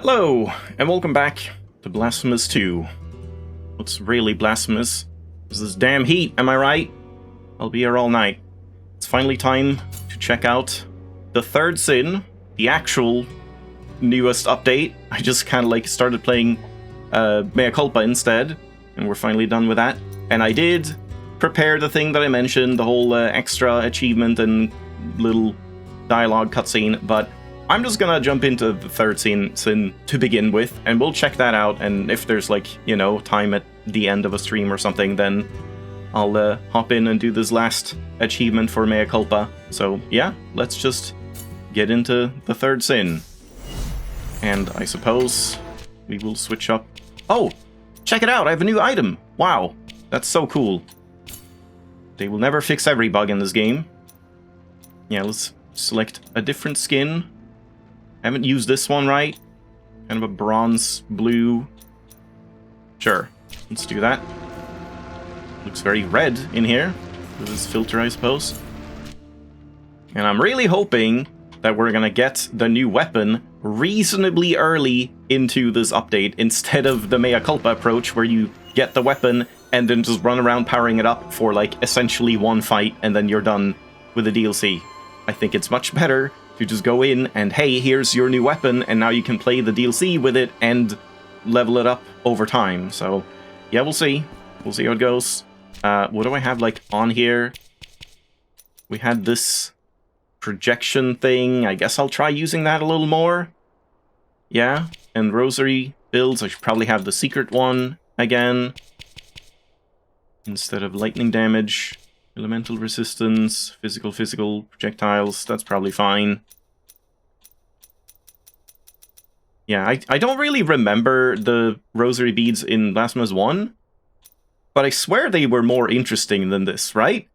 Hello, and welcome back to Blasphemous 2. What's really blasphemous is this damn heat, am I right? I'll be here all night. It's finally time to check out the third sin, the actual newest update. I just kind of like started playing Mea Culpa instead, and we're finally done with that. And I did prepare the thing that I mentioned, the whole extra achievement and little dialogue cutscene, but I'm just gonna jump into the third sin to begin with, and we'll check that out, and if there's like, you know, time at the end of a stream or something, then I'll hop in and do this last achievement for Mea Culpa. So yeah, let's just get into the third sin. And I suppose we will switch up. Oh, check it out, I have a new item! Wow, that's so cool. They will never fix every bug in this game. Yeah, let's select a different skin. I haven't used this one, right? Kind of a bronze blue. Sure, let's do that. Looks very red in here with this filter, I suppose. And I'm really hoping that we're gonna get the new weapon reasonably early into this update instead of the Mea Culpa approach where you get the weapon and then just run around powering it up for like essentially one fight and then you're done with the DLC. I think it's much better to just go in and, hey, here's your new weapon, and now you can play the DLC with it and level it up over time. So, yeah, we'll see. We'll see how it goes. What do I have, like, on here? We had this projection thing. I guess I'll try using that a little more. Yeah, and rosary builds. I should probably have the secret one again. Instead of lightning damage. Elemental resistance, physical projectiles, that's probably fine. Yeah, I don't really remember the rosary beads in Blasphemous 1, but I swear they were more interesting than this, right?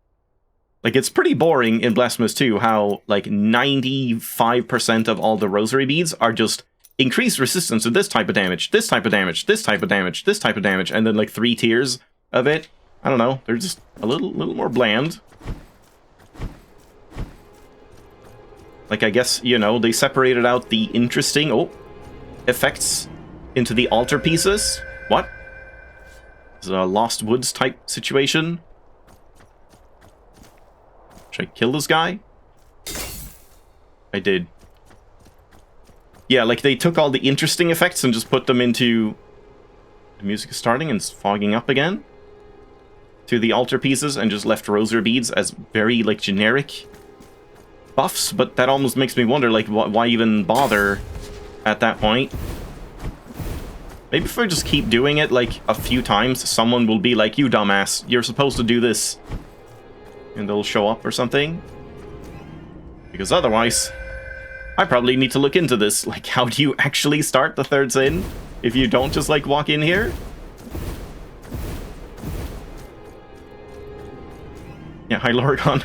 Like, it's pretty boring in Blasphemous 2 how, like, 95% of all the rosary beads are just increased resistance to this type of damage, this type of damage, this type of damage, this type of damage, and then, like, 3 tiers of it. I don't know, they're just a little more bland. Like, I guess, you know, they separated out the interesting, effects into the altar pieces. What? Is it a Lost Woods type situation? Should I kill this guy? I did. Yeah, like, they took all the interesting effects and just put them into... The music is starting and it's fogging up again. To the altar pieces and just left rosary beads as very, like, generic buffs, but that almost makes me wonder, like, why even bother at that point? Maybe if I just keep doing it, like, a few times, someone will be like, you dumbass, you're supposed to do this. And they'll show up or something. Because otherwise, I probably need to look into this. Like, how do you actually start the third sin if you don't just, like, walk in here? Yeah, hi Lorgon.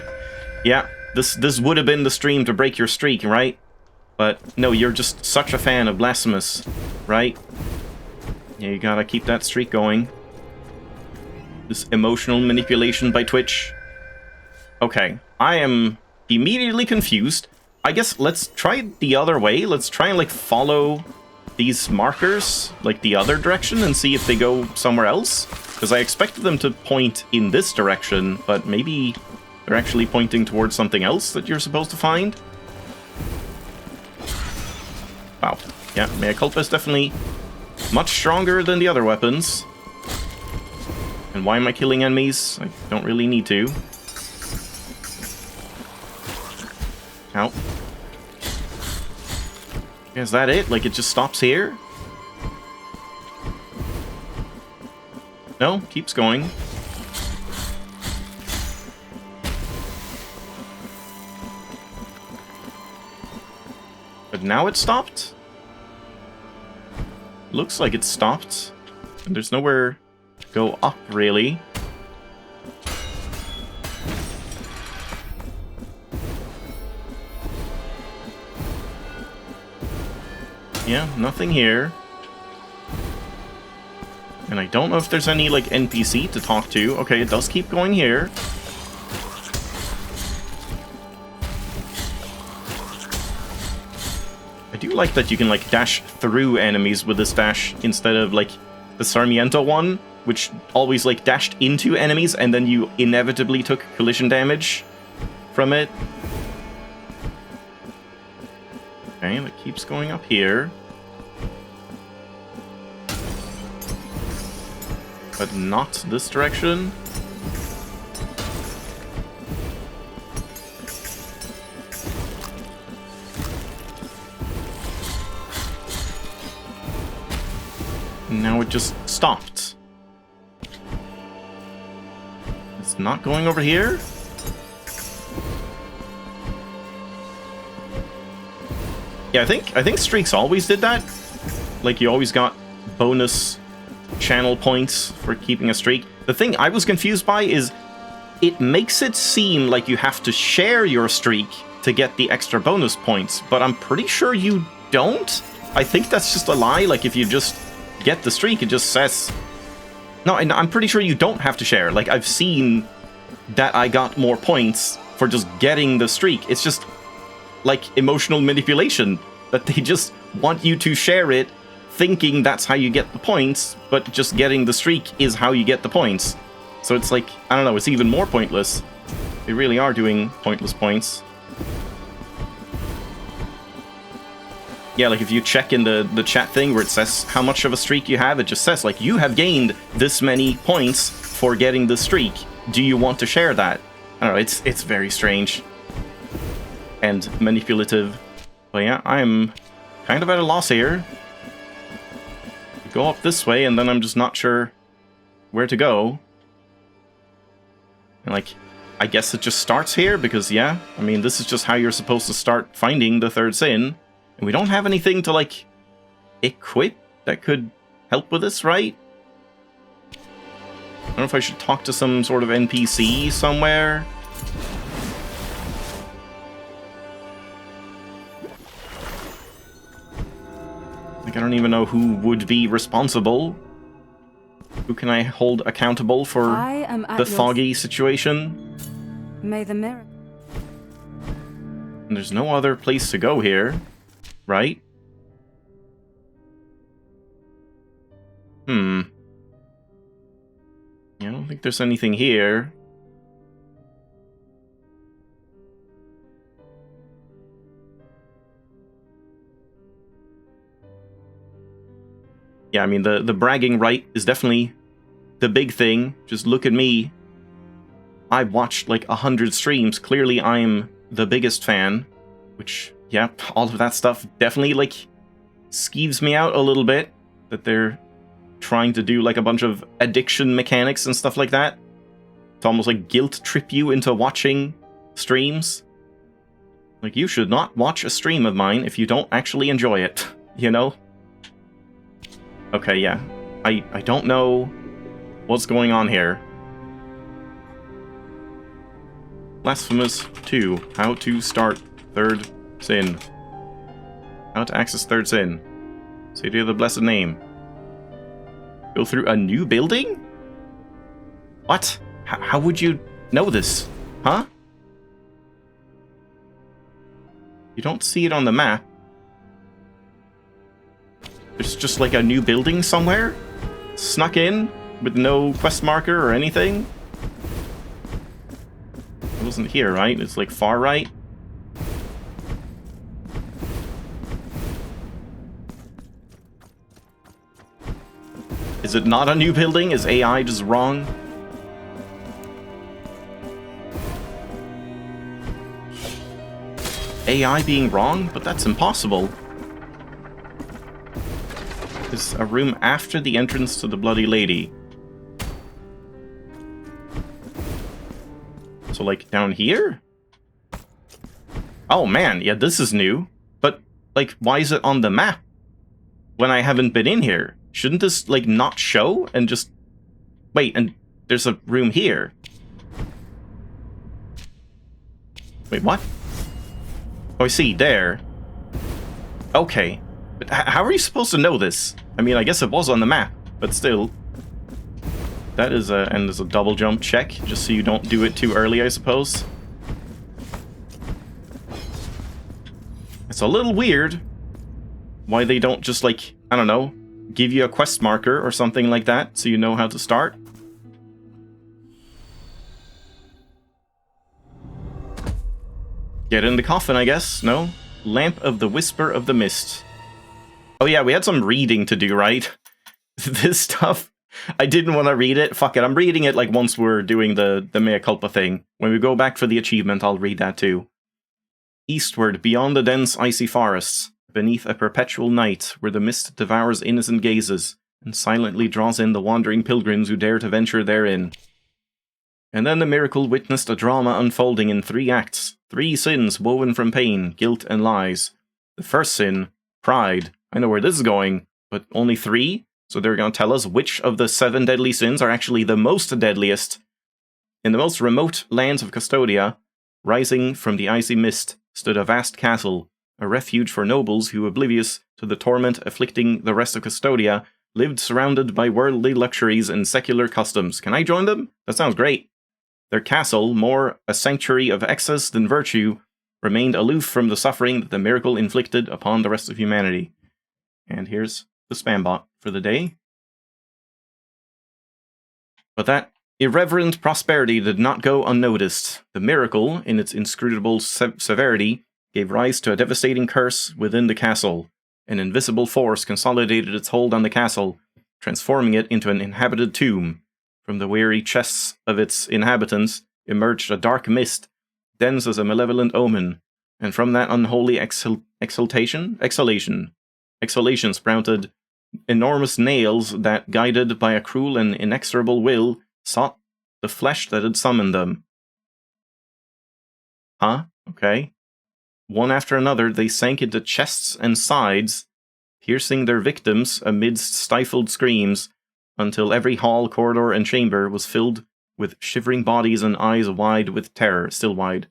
Yeah, this would have been the stream to break your streak, right? But no, you're just such a fan of Blasphemous, right? Yeah, you gotta keep that streak going. This emotional manipulation by Twitch. Okay, I am immediately confused. I guess let's try it the other way. Let's try and, like, follow these markers, like, the other direction and see if they go somewhere else. Because I expected them to point in this direction, but maybe they're actually pointing towards something else that you're supposed to find. Wow. Yeah, Mea Culpa is definitely much stronger than the other weapons. And why am I killing enemies? I don't really need to. Ow. Is that it? Like, it just stops here? No, keeps going. But now it stopped? Looks like it stopped. And there's nowhere to go up, really. Yeah, nothing here. And I don't know if there's any, like, NPC to talk to. Okay, it does keep going here. I do like that you can, like, dash through enemies with this dash instead of, like, the Sarmiento one, which always, like, dashed into enemies and then you inevitably took collision damage from it. Okay, that keeps going up here. But not this direction. Now it just stopped. It's not going over here? Yeah, I think streaks always did that. Like, you always got bonus channel points for keeping a streak. The thing I was confused by is it makes it seem like you have to share your streak to get the extra bonus points, but I'm pretty sure you don't. I think that's just a lie. Like, if you just get the streak, it just says... No, and I'm pretty sure you don't have to share. Like, I've seen that I got more points for just getting the streak. It's just, like, emotional manipulation. That they just want you to share it, thinking that's how you get the points, but just getting the streak is how you get the points. So it's like, I don't know, it's even more pointless. They really are doing pointless points. Yeah, like if you check in the chat thing where it says how much of a streak you have, it just says, like, you have gained this many points for getting the streak. Do you want to share that? I don't know, it's very strange. And manipulative. But yeah, I'm kind of at a loss here. Go up this way, and then I'm just not sure where to go. And, like, I guess it just starts here, because, yeah, I mean, this is just how you're supposed to start finding the third sin. And we don't have anything to, like, equip that could help with this, right? I don't know if I should talk to some sort of NPC somewhere. Like, I don't even know who would be responsible. Who can I hold accountable for the foggy situation? May the miracle. And there's no other place to go here, right? Yeah, I don't think there's anything here. Yeah, I mean, the bragging right is definitely the big thing. Just look at me. I watched like 100 streams. Clearly, I'm the biggest fan. Which, yeah, all of that stuff definitely, like, skeeves me out a little bit. That they're trying to do, like, a bunch of addiction mechanics and stuff like that. To almost, like, guilt trip you into watching streams. Like, you should not watch a stream of mine if you don't actually enjoy it, you know? Okay, yeah. I don't know what's going on here. Blasphemous 2. How to start third sin. How to access third sin. City of the Blessed Name. Go through a new building? What? How would you know this? Huh? You don't see it on the map. There's just like a new building somewhere? Snuck in? With no quest marker or anything? It wasn't here, right? It's like far right? Is it not a new building? Is AI just wrong? AI being wrong? But that's impossible. There's a room after the entrance to the Bloody Lady. So, like, down here? Oh, man, yeah, this is new. But, like, why is it on the map when I haven't been in here? Shouldn't this, like, not show and just... Wait, and there's a room here. Wait, what? Oh, I see, there. Okay. But how are you supposed to know this? I mean, I guess it was on the map, but still. That is a... And there's a double jump check, just so you don't do it too early, I suppose. It's a little weird, why they don't just, like, I don't know, give you a quest marker or something like that so you know how to start. Get in the coffin, I guess. No? Lamp of the Whisper of the Mist. Oh yeah, we had some reading to do, right? This stuff, I didn't want to read it. Fuck it, I'm reading it like once we're doing the Mea Culpa thing. When we go back for the achievement, I'll read that too. Eastward, beyond the dense icy forests, beneath a perpetual night, where the mist devours innocent gazes, and silently draws in the wandering pilgrims who dare to venture therein. And then the miracle witnessed a drama unfolding in 3 acts, 3 sins woven from pain, guilt, and lies. The first sin, pride. I know where this is going, but only 3? So they're going to tell us which of the 7 deadly sins are actually the most deadliest. In the most remote lands of Custodia, rising from the icy mist, stood a vast castle, a refuge for nobles who, oblivious to the torment afflicting the rest of Custodia, lived surrounded by worldly luxuries and secular customs. Can I join them? That sounds great. Their castle, more a sanctuary of excess than virtue, remained aloof from the suffering that the miracle inflicted upon the rest of humanity. And here's the spam bot for the day. But that irreverent prosperity did not go unnoticed. The miracle, in its inscrutable severity, gave rise to a devastating curse within the castle. An invisible force consolidated its hold on the castle, transforming it into an inhabited tomb. From the weary chests of its inhabitants emerged a dark mist, dense as a malevolent omen, and from that unholy exhalation sprouted enormous nails that, guided by a cruel and inexorable will, sought the flesh that had summoned them. Huh? Okay. One after another, they sank into chests and sides, piercing their victims amidst stifled screams, until every hall, corridor, and chamber was filled with shivering bodies and eyes wide with terror, still wide.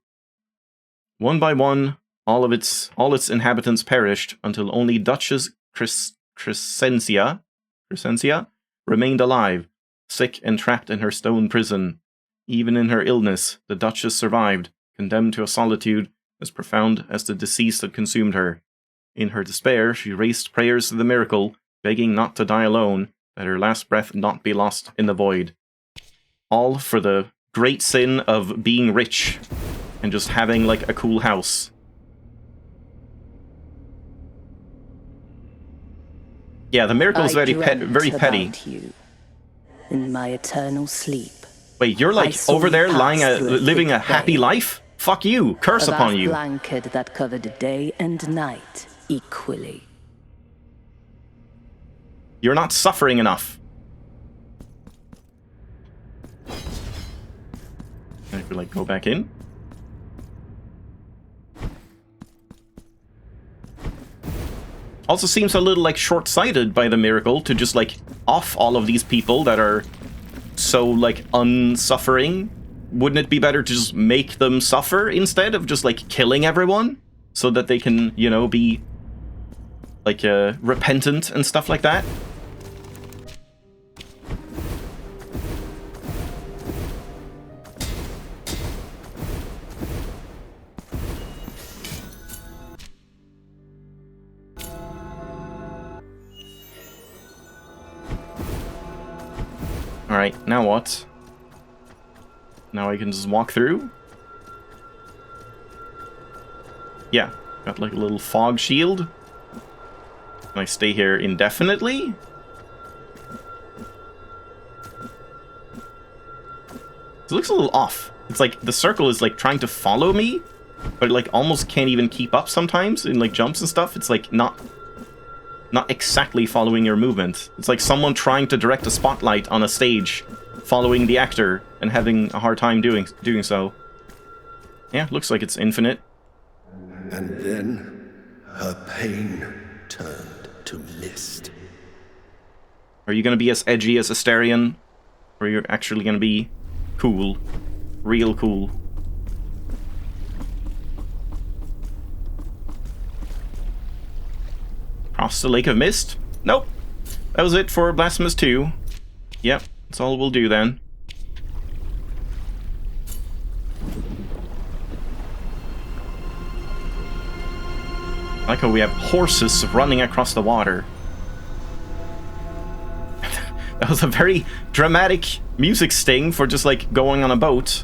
One by one, all its inhabitants perished, until only Duchess Crescencia remained alive, sick and trapped in her stone prison. Even in her illness, the Duchess survived, condemned to a solitude as profound as the decease that consumed her. In her despair, she raised prayers to the miracle, begging not to die alone, that her last breath not be lost in the void. All for the great sin of being rich and just having, like, a cool house. Yeah, the miracle is very petty. You in my eternal sleep. Wait, you're like over there living a happy life? Fuck you! Curse upon you! A blanket that covered day and night equally. You're not suffering enough. And if we, like, go back in. Also seems a little, like, short-sighted by the miracle to just, like, off all of these people that are so, like, unsuffering. Wouldn't it be better to just make them suffer instead of just, like, killing everyone? So that they can, you know, be, like, repentant and stuff like that? Alright, now what? Now I can just walk through? Yeah, got like a little fog shield. Can I stay here indefinitely? It looks a little off. It's like the circle is like trying to follow me, but it like almost can't even keep up sometimes in like jumps and stuff. It's like not exactly following your movement. It's like someone trying to direct a spotlight on a stage, following the actor and having a hard time doing so. Yeah, looks like it's infinite. And then her pain turned to mist. Are you gonna be as edgy as Asterion? Or you're actually gonna be cool? Real cool. Cross the Lake of Mist? Nope. That was it for Blasphemous 2. Yep, that's all we'll do then. I like how we have horses running across the water. That was a very dramatic music sting for just, like, going on a boat.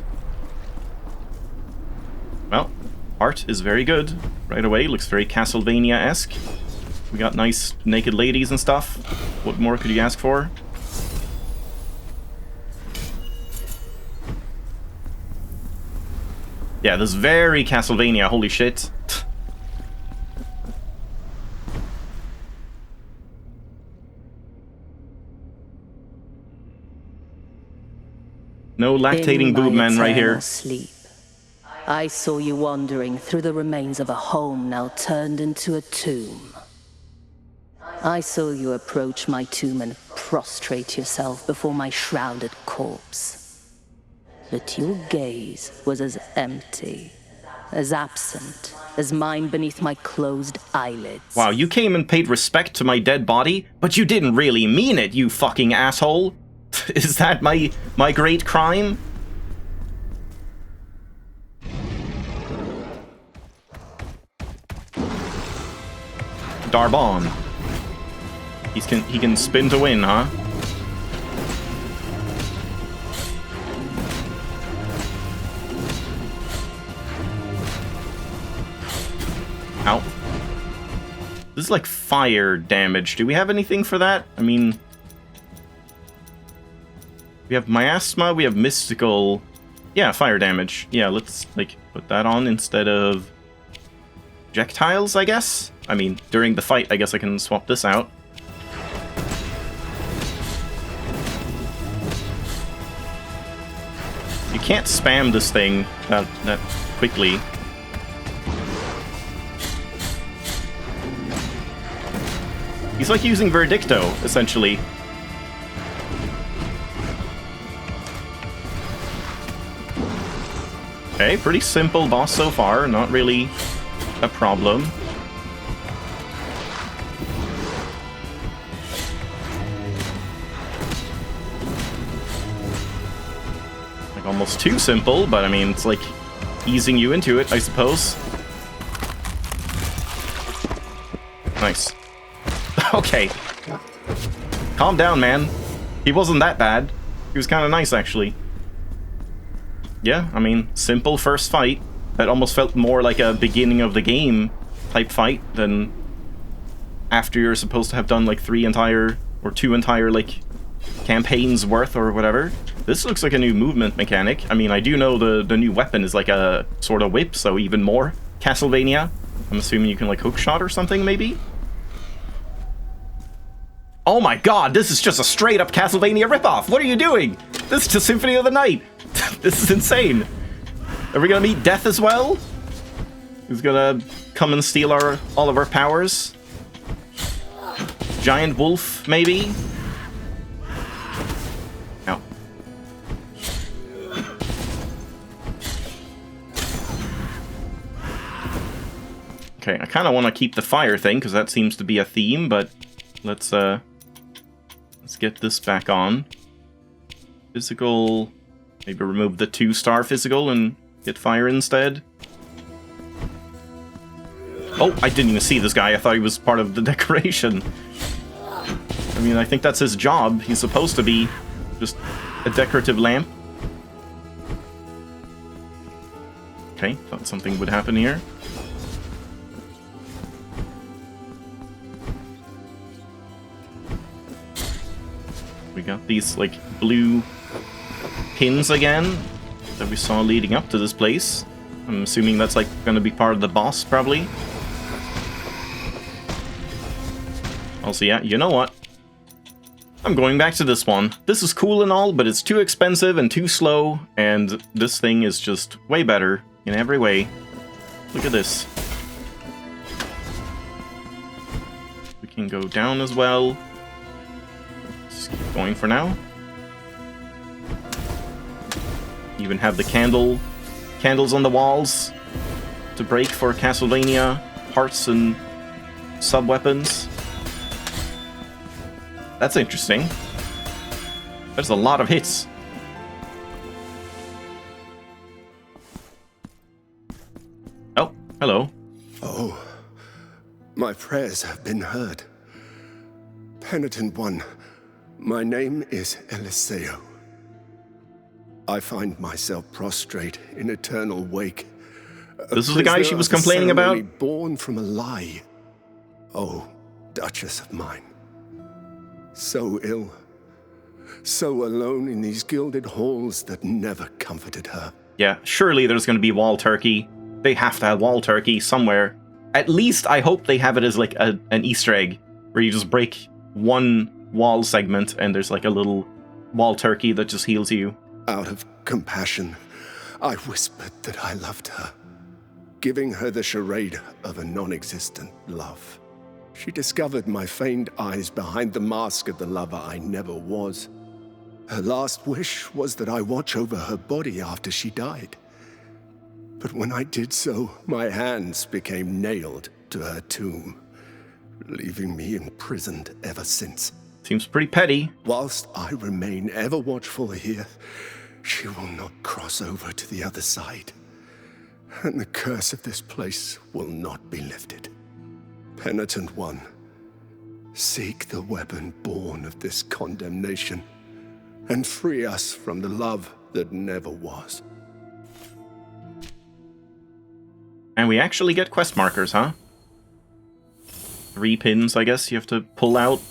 Well, art is very good. Right away, looks very Castlevania-esque. We got nice naked ladies and stuff. What more could you ask for? Yeah, this is very Castlevania, holy shit. No lactating boob man right here. Sleep, I saw you wandering through the remains of a home now turned into a tomb. I saw you approach my tomb and prostrate yourself before my shrouded corpse. But your gaze was as empty, as absent, as mine beneath my closed eyelids. Wow, you came and paid respect to my dead body, but you didn't really mean it, you fucking asshole. Is that my great crime? Darbon. He can spin to win, huh? Ow. This is like fire damage. Do we have anything for that? I mean, we have miasma, we have mystical. Yeah, fire damage. Yeah, let's like put that on instead of projectiles, I guess. I mean, during the fight, I guess I can swap this out. You can't spam this thing that quickly. He's like using Verdicto, essentially. Okay, pretty simple boss so far, not really a problem. Like almost too simple, but I mean, it's like easing you into it, I suppose. Nice. Okay. Calm down, man. He wasn't that bad. He was kind of nice, actually. Yeah, I mean, simple first fight. That almost felt more like a beginning of the game type fight than after you're supposed to have done like 2 entire like campaigns worth or whatever. This looks like a new movement mechanic. I mean, I do know the new weapon is like a sort of whip, so even more Castlevania. I'm assuming you can like hook shot or something, maybe? Oh my god, this is just a straight up Castlevania ripoff! What are you doing? This is just Symphony of the Night! This is insane! Are we gonna meet Death as well? Who's gonna come and steal all of our powers? Giant wolf, maybe? Ow. Okay, I kinda wanna keep the fire thing, because that seems to be a theme, but let's get this back on. Physical. Maybe remove the 2-star physical and get fire instead. Oh, I didn't even see this guy. I thought he was part of the decoration. I mean, I think that's his job. He's supposed to be just a decorative lamp. Okay, thought something would happen here. We got these, like, blue pins again that we saw leading up to this place. I'm assuming that's, like, gonna be part of the boss, probably. Also, yeah, you know what? I'm going back to this one. This is cool and all, but it's too expensive and too slow, and this thing is just way better in every way. Look at this. We can go down as well. Just keep going for now. Even have the candles on the walls to break for Castlevania parts and sub-weapons. That's interesting. There's a lot of hits. Oh, hello. Oh, My prayers have been heard. Penitent one, my name is Eliseo. I find myself prostrate in eternal wake. This is the guy she was complaining about? Born from a lie. Oh, Duchess of mine. So ill. So alone in these gilded halls that never comforted her. Yeah, surely there's going to be wall turkey. They have to have wall turkey somewhere. At least I hope they have it as like an Easter egg, where you just break one wall segment and there's like a little wall turkey that just heals you. Out of compassion, I whispered that I loved her, giving her the charade of a non-existent love. She discovered my feigned eyes behind the mask of the lover I never was. Her last wish was that I watch over her body after she died. But when I did so, my hands became nailed to her tomb, leaving me imprisoned ever since. Seems pretty petty. Whilst I remain ever watchful here, she will not cross over to the other side, and the curse of this place will not be lifted. Penitent one, seek the weapon born of this condemnation, and free us from the love that never was. And we actually get quest markers, huh? 3 pins, I guess, you have to pull out.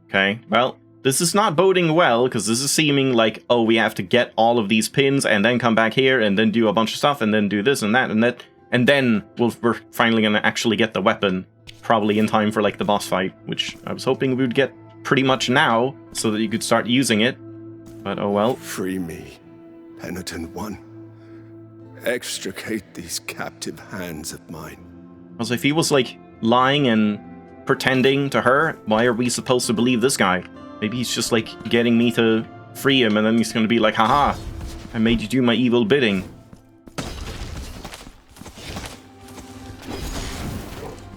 Okay, well, this is not boding well, because this is seeming like, oh, we have to get all of these pins, and then come back here, and then do a bunch of stuff, and then do this and that, and then we're finally going to actually get the weapon, probably in time for, like, the boss fight, which I was hoping we would get pretty much now, so that you could start using it. But oh well. Free me, Penitent one. Extricate these captive hands of mine. Because if he was, like, lying and pretending to her, why are we supposed to believe this guy? Maybe he's just, like, getting me to free him, and then he's going to be like, haha, I made you do my evil bidding.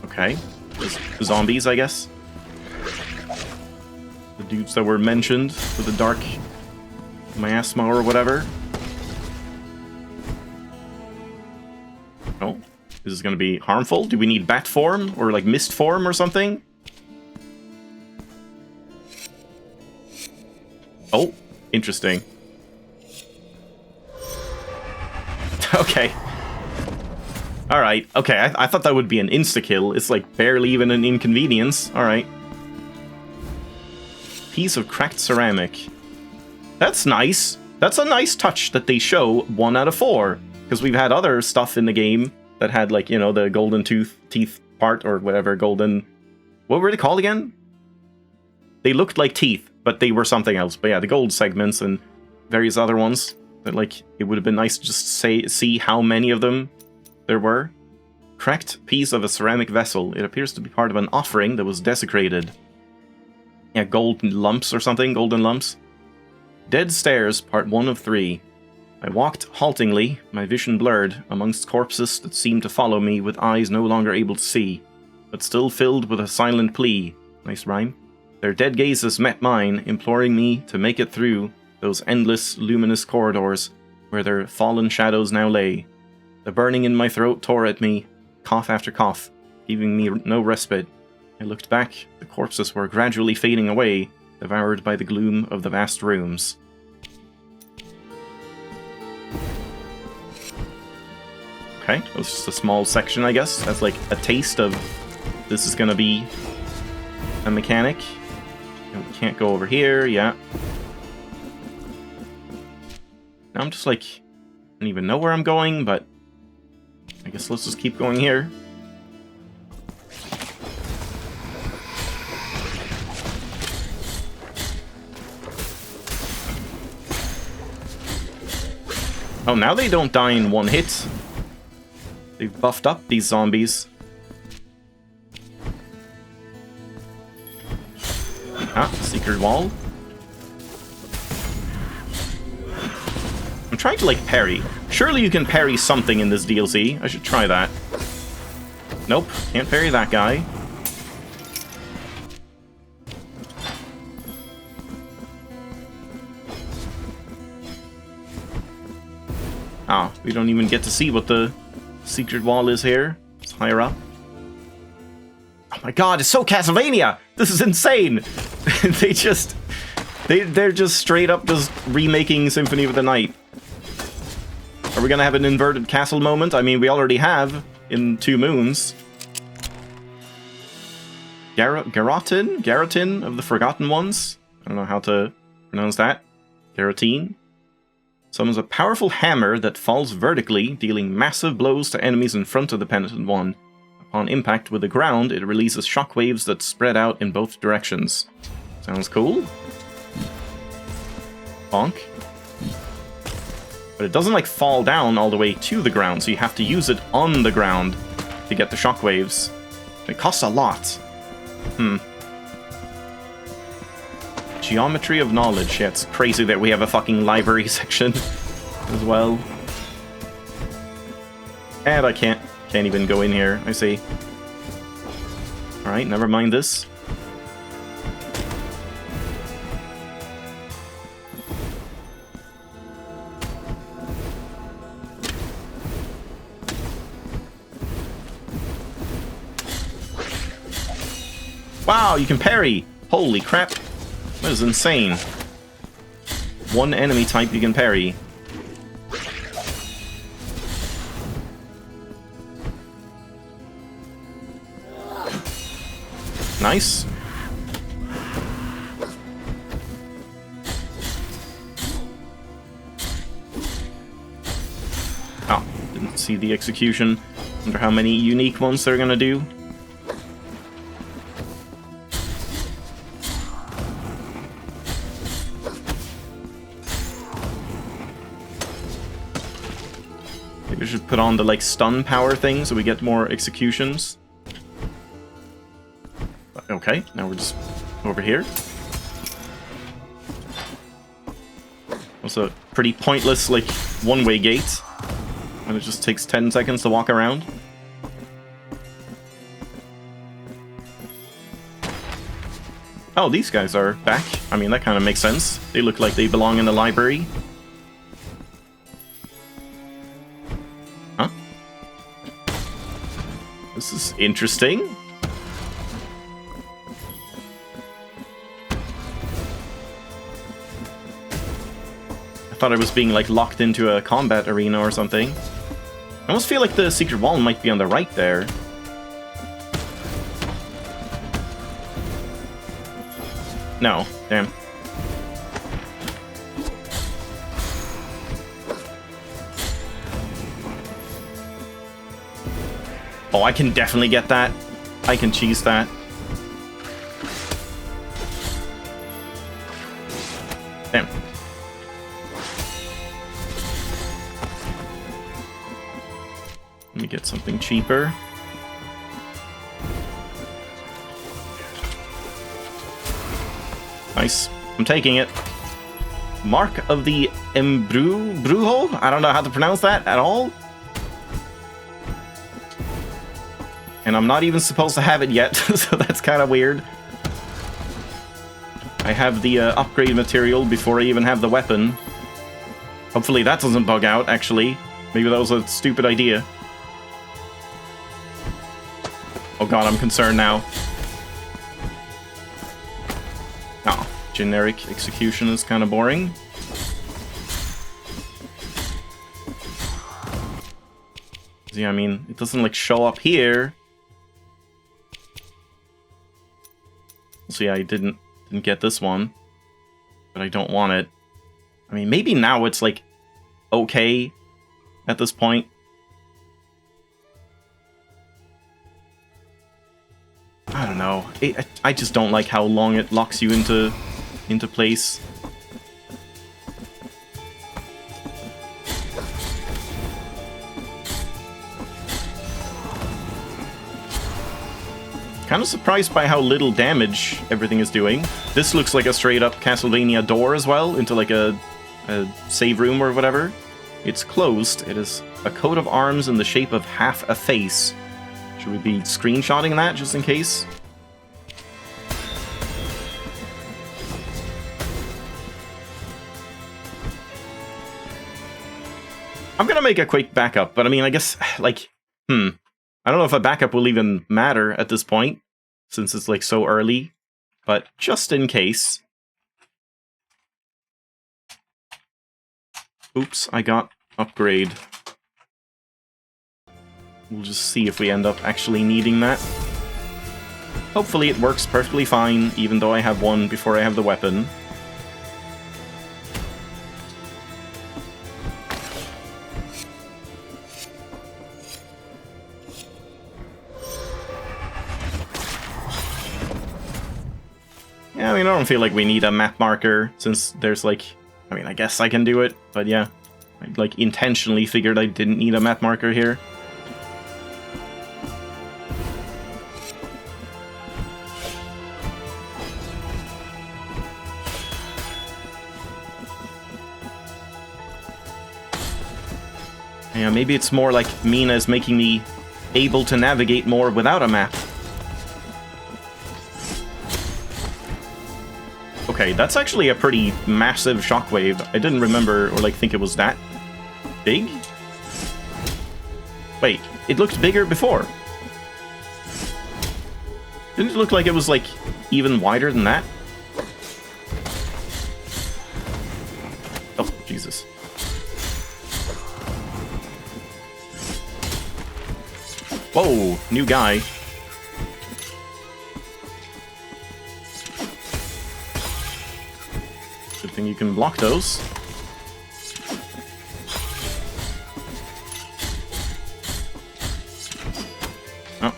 Okay. The zombies, I guess. The dudes that were mentioned with the dark miasma or whatever. Oh, is this going to be harmful? Do we need bat form or like mist form or something? Oh, interesting. Okay. Alright, okay, I thought that would be an insta-kill. It's like barely even an inconvenience. Alright. Piece of cracked ceramic. That's nice. That's a nice touch that they show 1 out of 4. Because we've had other stuff in the game that had, like, you know, the golden teeth part or whatever, golden... What were they called again? They looked like teeth, but they were something else. But yeah, the gold segments and various other ones. That, like, it would have been nice to just see how many of them there were. Cracked piece of a ceramic vessel. It appears to be part of an offering that was desecrated. Yeah, golden lumps or something, golden lumps. Dead Stairs, part 1 of 3. I walked haltingly, my vision blurred, amongst corpses that seemed to follow me with eyes no longer able to see, but still filled with a silent plea. Nice rhyme. Their dead gazes met mine, imploring me to make it through those endless, luminous corridors where their fallen shadows now lay. The burning in my throat tore at me, cough after cough, giving me no respite. I looked back. The corpses were gradually fading away, devoured by the gloom of the vast rooms. Okay, that was just a small section, I guess. That's like a taste of this is gonna be a mechanic. And we can't go over here, yeah. Now I'm just like, I don't even know where I'm going, but I guess let's just keep going here. Oh, now they don't die in one hit. They've buffed up these zombies. Ah, secret wall. I'm trying to, like, parry. Surely you can parry something in this DLC. I should try that. Nope, can't parry that guy. Ah, we don't even get to see what the secret wall is here. It's higher up. Oh my god, it's so Castlevania! This is insane! They're just straight up just remaking Symphony of the Night. Are we gonna have an inverted castle moment? I mean, we already have in 2 Moons. Garrotin of the Forgotten Ones? I don't know how to pronounce that. Garrotin. Summons a powerful hammer that falls vertically, dealing massive blows to enemies in front of the penitent one. Upon impact with the ground, it releases shockwaves that spread out in both directions. Sounds cool. Bonk. But it doesn't, like, fall down all the way to the ground, so you have to use it on the ground to get the shockwaves. It costs a lot. Geometry of knowledge. Yeah, it's crazy that we have a fucking library section as well. And I can't even go in here, I see. Alright, never mind this. Wow, you can parry! Holy crap. That is insane. 1 enemy type you can parry. Nice. Oh, didn't see the execution. Wonder how many unique ones they're gonna do. Maybe we should put on the, like, stun power thing so we get more executions. Okay, now we're just over here. Also, pretty pointless, like, one-way gate. And it just takes 10 seconds to walk around. Oh, these guys are back. I mean, that kind of makes sense. They look like they belong in the library. Huh? This is interesting. I thought I was being, like, locked into a combat arena or something. I almost feel like the secret wall might be on the right there. No, damn. Oh, I can definitely get that. I can cheese that. Damn. Let me get something cheaper. Nice. I'm taking it. Mark of the Brujo? I don't know how to pronounce that at all. And I'm not even supposed to have it yet, so that's kind of weird. I have the upgrade material before I even have the weapon. Hopefully that doesn't bug out, actually. Maybe that was a stupid idea. Oh god, I'm concerned now. Oh, generic execution is kind of boring. Yeah, I mean, it doesn't, like, show up here. So yeah, I didn't get this one. But I don't want it. I mean, maybe now it's, like, okay at this point. I don't know. I just don't like how long it locks you into place. Kind of surprised by how little damage everything is doing. This looks like a straight up Castlevania door as well, into like a save room or whatever. It's closed. It is a coat of arms in the shape of half a face. Should we be screenshotting that just in case? I'm gonna make a quick backup, but I mean, I guess, like, I don't know if a backup will even matter at this point. since it's like so early, but just in case. Oops, I got upgrade. We'll just see if we end up actually needing that. Hopefully it works perfectly fine, even though I have one before I have the weapon. Yeah, I mean, I don't feel like we need a map marker, since there's like... I mean, I guess I can do it, but yeah. I like intentionally figured I didn't need a map marker here. Yeah, maybe it's more like Mina is making me able to navigate more without a map. Okay, that's actually a pretty massive shockwave. I didn't remember or like think it was that big. Wait, it looked bigger before. Didn't it look like it was like even wider than that? Oh, Jesus. Whoa, new guy. Good thing you can block those. Oh.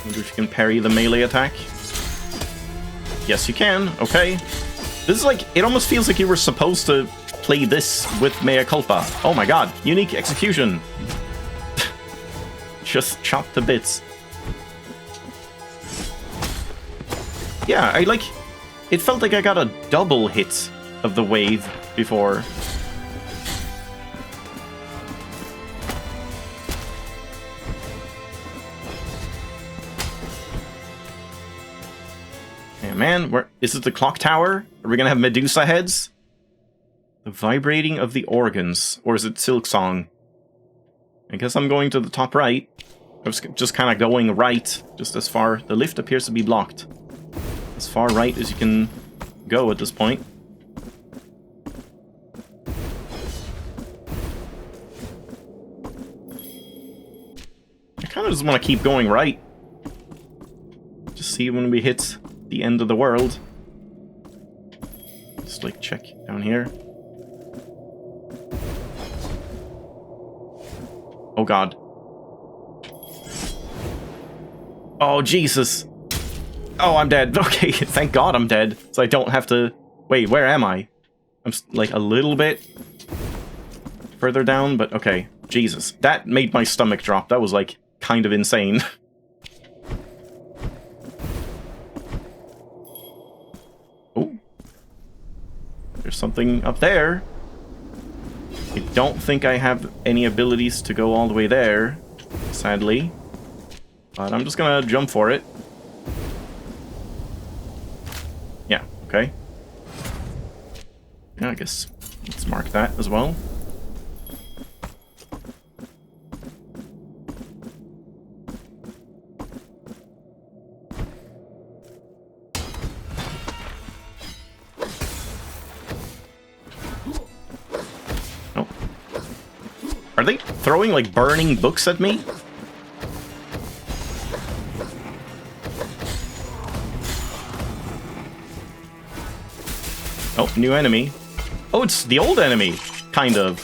Wonder if you can parry the melee attack. Yes, you can. Okay. This is like, it almost feels like you were supposed to play this with Mea Culpa. Oh my god, unique execution. Just chopped to bits. Yeah, I like... It felt like I got a double hit of the wave before. Yeah, man, is it the clock tower? Are we gonna have Medusa heads? The vibrating of the organs. Or is it Silk Song? I guess I'm going to the top right. I was just kind of going right, just as far... The lift appears to be blocked. As far right as you can go at this point. I kind of just want to keep going right. Just see when we hit the end of the world. Just like check down here. Oh god. Oh Jesus. Oh, I'm dead. Okay, thank God I'm dead. So I don't have to... Wait, where am I? I'm like a little bit further down, but okay. Jesus. That made my stomach drop. That was like kind of insane. Oh. There's something up there. I don't think I have any abilities to go all the way there, sadly. But I'm just gonna jump for it. Yeah, okay. Yeah, I guess let's mark that as well. Oh. Are they throwing, like, burning books at me? Oh, new enemy. Oh, it's the old enemy, kind of.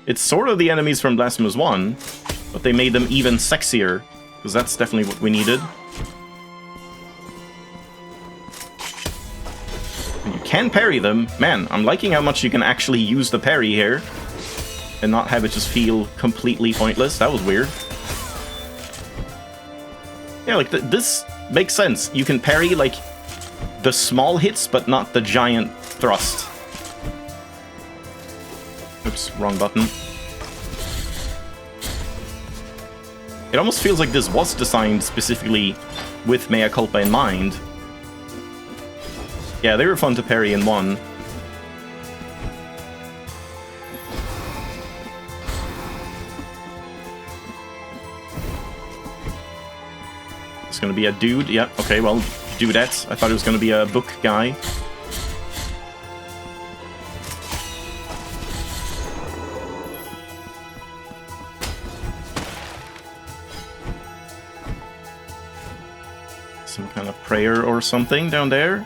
It's sort of the enemies from Blasphemous 1, but they made them even sexier, because that's definitely what we needed. And you can parry them. Man, I'm liking how much you can actually use the parry here, and not have it just feel completely pointless. That was weird. Yeah, like, this makes sense. You can parry, like, the small hits, but not the giant thrust. Oops, wrong button. It almost feels like this was designed specifically with Mea Culpa in mind. Yeah, they were fun to parry in 1. It's gonna be a dude. Yep, okay, well, dudettes. I thought it was gonna be a book guy. Some kind of prayer or something down there.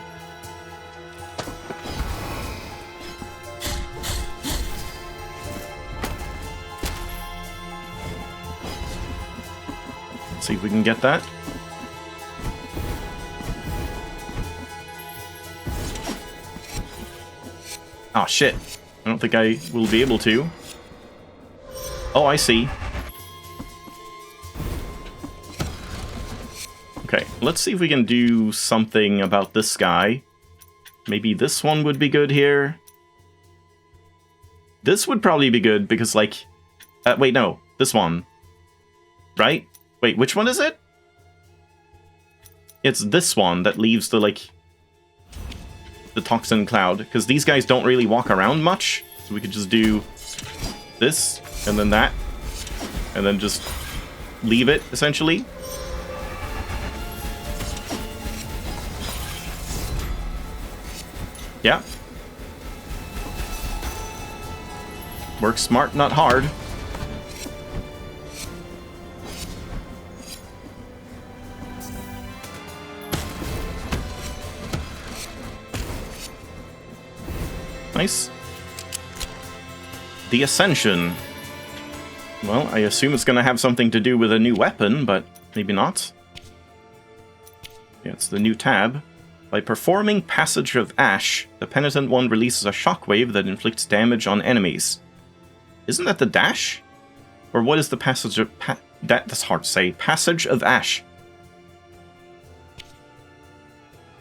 Let's see if we can get that. Oh shit. I don't think I will be able to. Oh, I see. Okay, let's see if we can do something about this guy. Maybe this one would be good here. This would probably be good because, like... wait, no. This one. Right? Wait, which one is it? It's this one that leaves the, like... the toxin cloud. Because these guys don't really walk around much. So we could just do this, and then that. And then just leave it, essentially. Yeah. Work smart, not hard. Nice. The Ascension. Well, I assume it's gonna have something to do with a new weapon, but maybe not. Yeah, it's the new tab. By performing Passage of Ash, the Penitent One releases a shockwave that inflicts damage on enemies. Isn't that the dash? Or what is the Passage of... that's hard to say. Passage of Ash.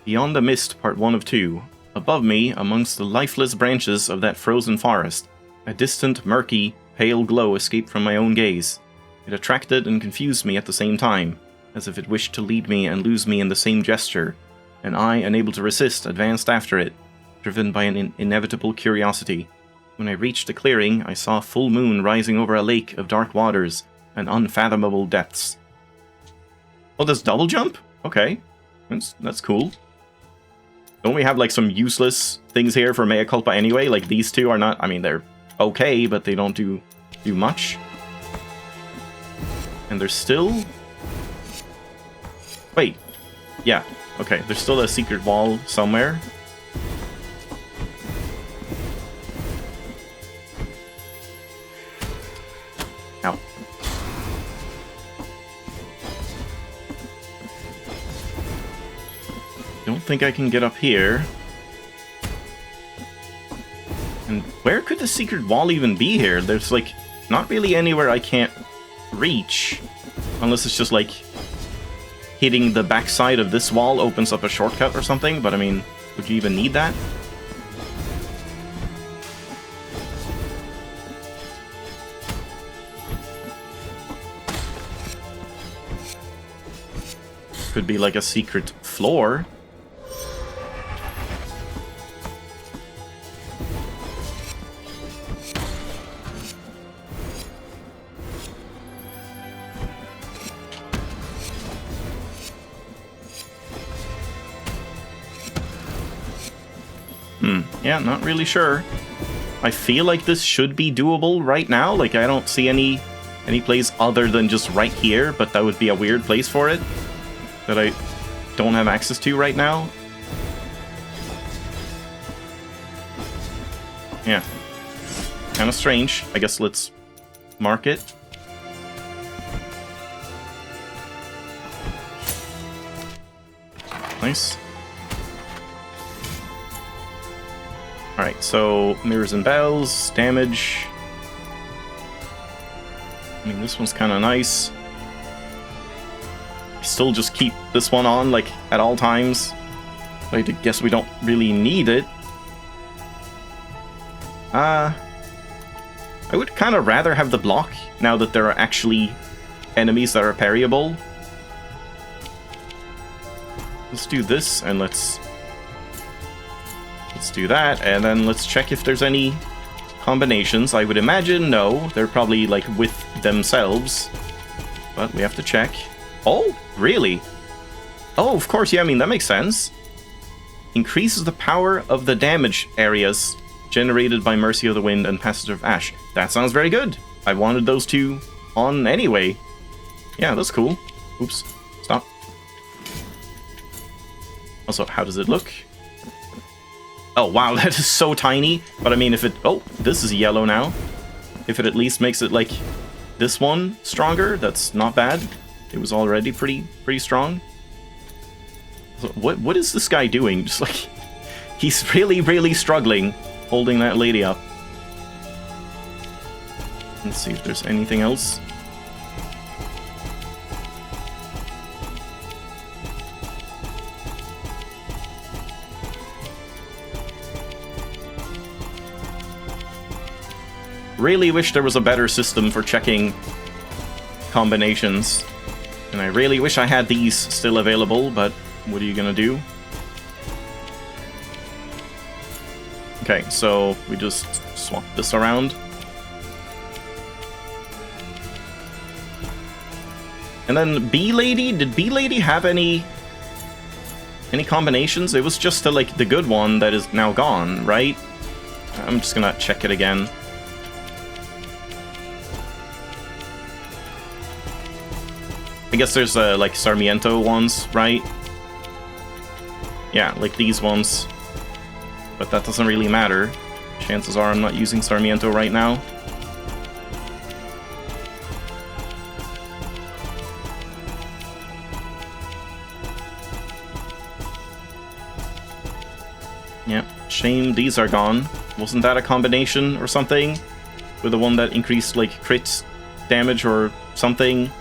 Beyond the Mist, Part 1 of 2. Above me, amongst the lifeless branches of that frozen forest, a distant, murky, pale glow escaped from my own gaze. It attracted and confused me at the same time, as if it wished to lead me and lose me in the same gesture. And I, unable to resist, advanced after it, driven by an inevitable curiosity. When I reached the clearing, I saw a full moon rising over a lake of dark waters and unfathomable depths. Oh, there's double jump? Okay. That's cool. Don't we have, like, some useless things here for Mea Culpa anyway? Like, these two are not... I mean, they're okay, but they don't do much. And there's still... Wait. Yeah. Okay, there's still a secret wall somewhere. Ow. Don't think I can get up here. And where could the secret wall even be here? There's, like, not really anywhere I can't reach. Unless it's just, like... hitting the backside of this wall opens up a shortcut or something, but I mean, would you even need that? Could be like a secret floor. Yeah, not really sure. I feel like this should be doable right now. Like, I don't see any place other than just right here, but that would be a weird place for it that I don't have access to right now. Yeah. Kind of strange. I guess let's mark it. Nice. Alright, so mirrors and bells, damage. I mean, this one's kind of nice. I still just keep this one on, like, at all times. I guess we don't really need it. I would kind of rather have the block, now that there are actually enemies that are parryable. Let's do this, and let's do that, and then let's check if there's any combinations. I would imagine no. They're probably, like, with themselves. But we have to check. Oh, really? Oh, of course, yeah, I mean, that makes sense. Increases the power of the damage areas generated by Mercy of the Wind and Passage of Ash. That sounds very good. I wanted those two on anyway. Yeah, that's cool. Oops. Stop. Also, how does it look? Oh, wow, that is so tiny. But I mean, if it... Oh, this is yellow now. If it at least makes it, like, this one stronger, that's not bad. It was already pretty strong. So what is this guy doing? Just, like... He's really struggling holding that lady up. Let's see if there's anything else. Really wish there was a better system for checking combinations. And I really wish I had these still available, but what are you gonna do? Okay, so we just swap this around. And then Bee-Lady, did Bee-Lady have any combinations? It was just like the good one that is now gone, right? I'm just gonna check it again. I guess there's like Sarmiento ones, right? Yeah, like these ones. But that doesn't really matter. Chances are I'm not using Sarmiento right now. Yeah, shame these are gone. Wasn't that a combination or something? With the one that increased like crit damage or something?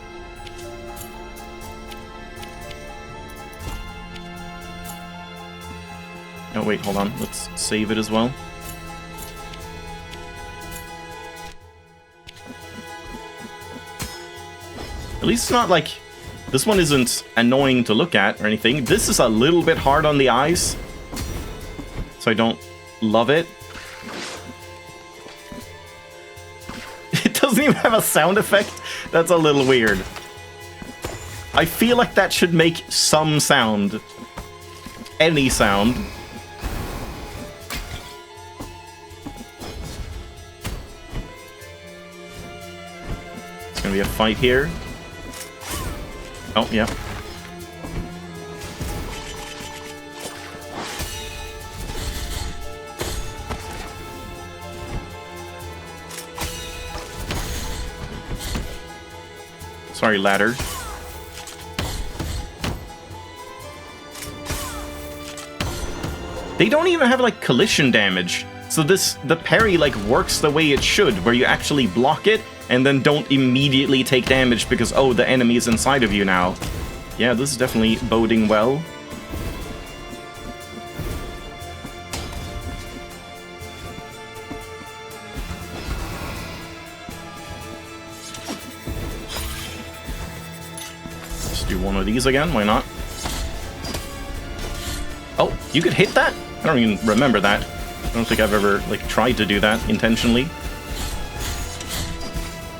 Oh wait, hold on. Let's save it as well. At least it's not like... This one isn't annoying to look at or anything. This is a little bit hard on the eyes. So I don't love it. It doesn't even have a sound effect. That's a little weird. I feel like that should make some sound. Any sound. It's gonna be a fight here. Oh, yeah. Sorry, ladder. They don't even have, like, collision damage. So the parry, like, works the way it should, where you actually block it, and then don't immediately take damage because, oh, the enemy is inside of you now. Yeah, this is definitely boding well. Let's do one of these again, why not? Oh, you could hit that? I don't even remember that. I don't think I've ever, like, tried to do that intentionally.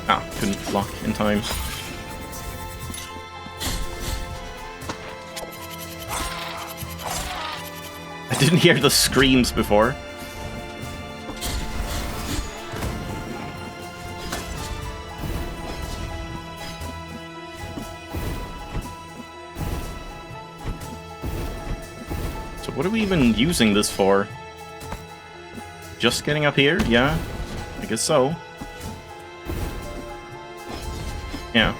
Ah, couldn't block in time. I didn't hear the screams before. So what are we even using this for? Just getting up here? Yeah, I guess so. Yeah.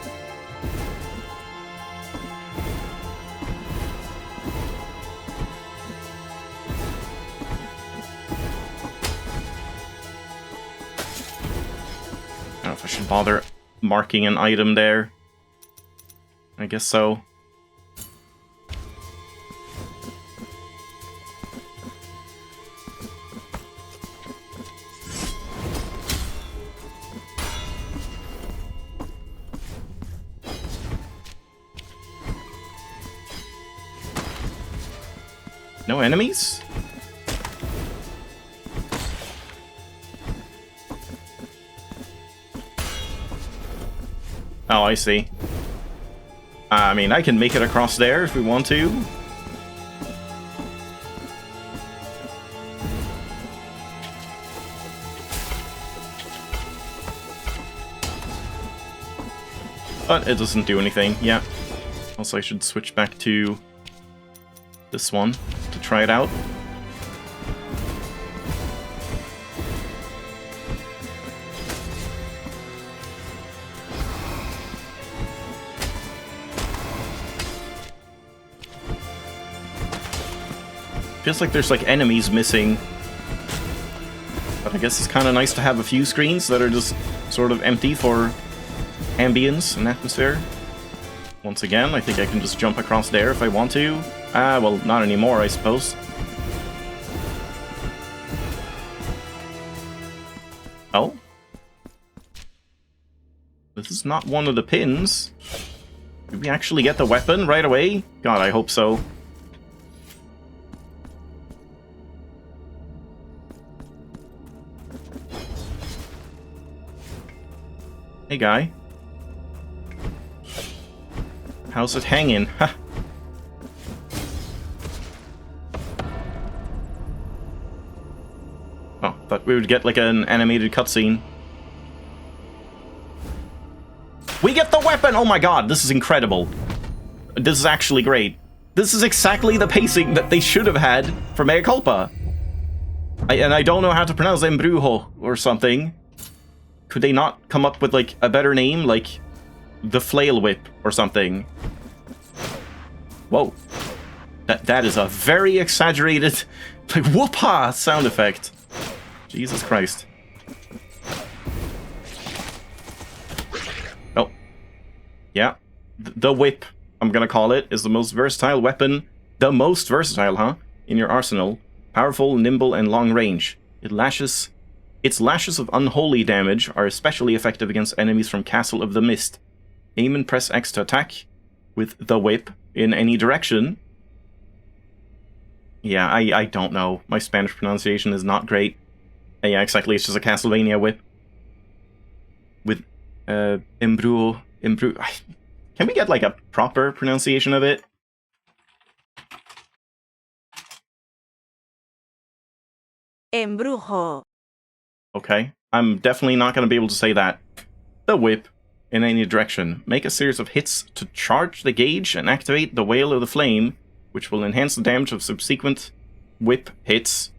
I don't know if I should bother marking an item there. I guess so. No enemies? Oh, I see. I mean, I can make it across there if we want to. But it doesn't do anything, yeah. Also, I should switch back to this one to try it out. Feels like there's like enemies missing. But I guess it's kind of nice to have a few screens that are just sort of empty for ambience and atmosphere. Once again, I think I can just jump across there if I want to. Well, not anymore, I suppose. Oh? This is not one of the pins. Did we actually get the weapon right away? God, I hope so. Hey, guy. How's it hanging? Ha! Oh, thought we would get like an animated cutscene. We get the weapon! Oh my god, this is incredible. This is actually great. This is exactly the pacing that they should have had for Mea Culpa. And I don't know how to pronounce Embrujo or something. Could they not come up with, like, a better name? Like, the Flail Whip or something? Whoa. That is a very exaggerated, like, whoop-ha sound effect. Jesus Christ. Oh. Yeah. The Whip, I'm gonna call it, is the most versatile weapon. The most versatile, huh? In your arsenal. Powerful, nimble, and long range. Its lashes of unholy damage are especially effective against enemies from Castle of the Mist. Aim and press X to attack with the whip in any direction. Yeah, I don't know. My Spanish pronunciation is not great. Yeah, exactly, it's just a Castlevania whip. With, Embrujo. Can we get, like, a proper pronunciation of it? Embrujo. Okay, I'm definitely not going to be able to say that. The whip, in any direction. Make a series of hits to charge the gauge and activate the Wail of the Flame, which will enhance the damage of subsequent whip hits,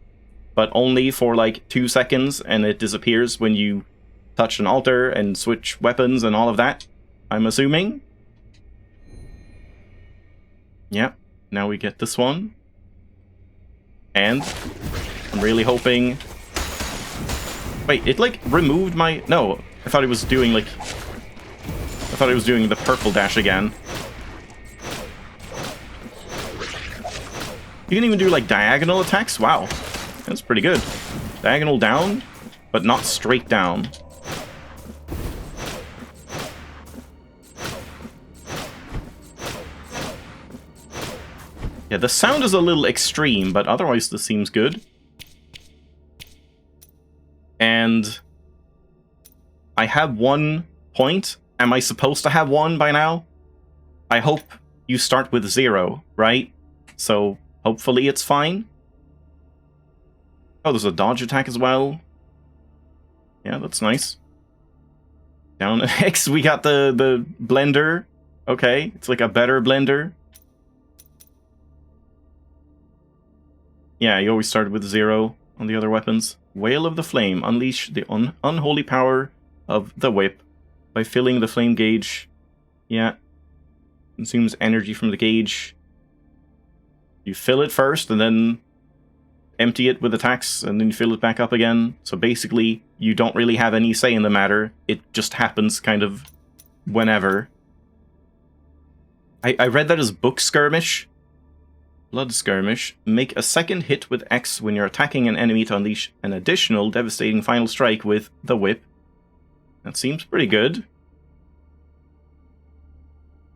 but only for like 2 seconds, and it disappears when you touch an altar and switch weapons and all of that, I'm assuming. Yeah, now we get this one. And I'm really hoping... Wait, it like removed my... No, I thought it was doing like... I thought it was doing the purple dash again. You can even do like diagonal attacks? Wow, that's pretty good. Diagonal down, but not straight down. Yeah, the sound is a little extreme, but otherwise this seems good. And I have 1 point. Am I supposed to have 1 by now? I hope you start with 0, right? So hopefully it's fine. Oh, there's a dodge attack as well. Yeah, that's nice. Down X, we got the blender. Okay, it's like a better blender. Yeah, you always started with 0 on the other weapons. Wail of the Flame. Unleash the unholy power of the whip by filling the flame gauge. Yeah. Consumes energy from the gauge. You fill it first and then empty it with attacks and then you fill it back up again. So basically, you don't really have any say in the matter. It just happens kind of whenever. I read that as Book Skirmish. Blood Skirmish. Make a second hit with X when you're attacking an enemy to unleash an additional devastating final strike with the whip. That seems pretty good.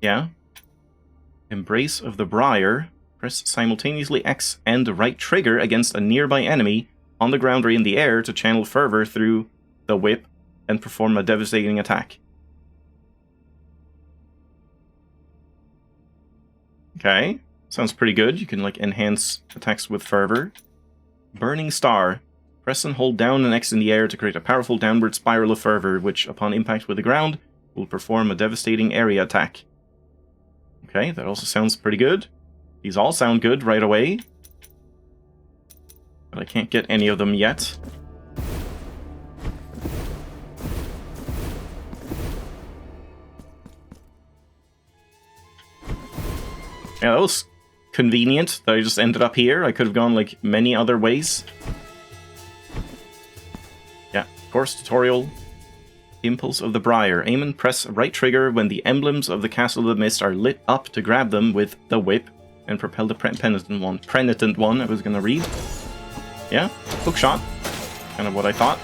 Yeah. Embrace of the Briar. Press simultaneously X and the right trigger against a nearby enemy on the ground or in the air to channel fervor through the whip and perform a devastating attack. Okay. Sounds pretty good. You can, like, enhance attacks with fervor. Burning Star. Press and hold down and X in the air to create a powerful downward spiral of fervor, which, upon impact with the ground, will perform a devastating area attack. Okay, that also sounds pretty good. These all sound good right away. But I can't get any of them yet. Yeah, that was convenient that I just ended up here. I could have gone, like, many other ways. Yeah, course tutorial. Impulse of the Briar. Aim and press right trigger when the emblems of the Castle of the Mist are lit up to grab them with the whip and propel the penitent one I was gonna read. Yeah, hook shot. Kind of what I thought.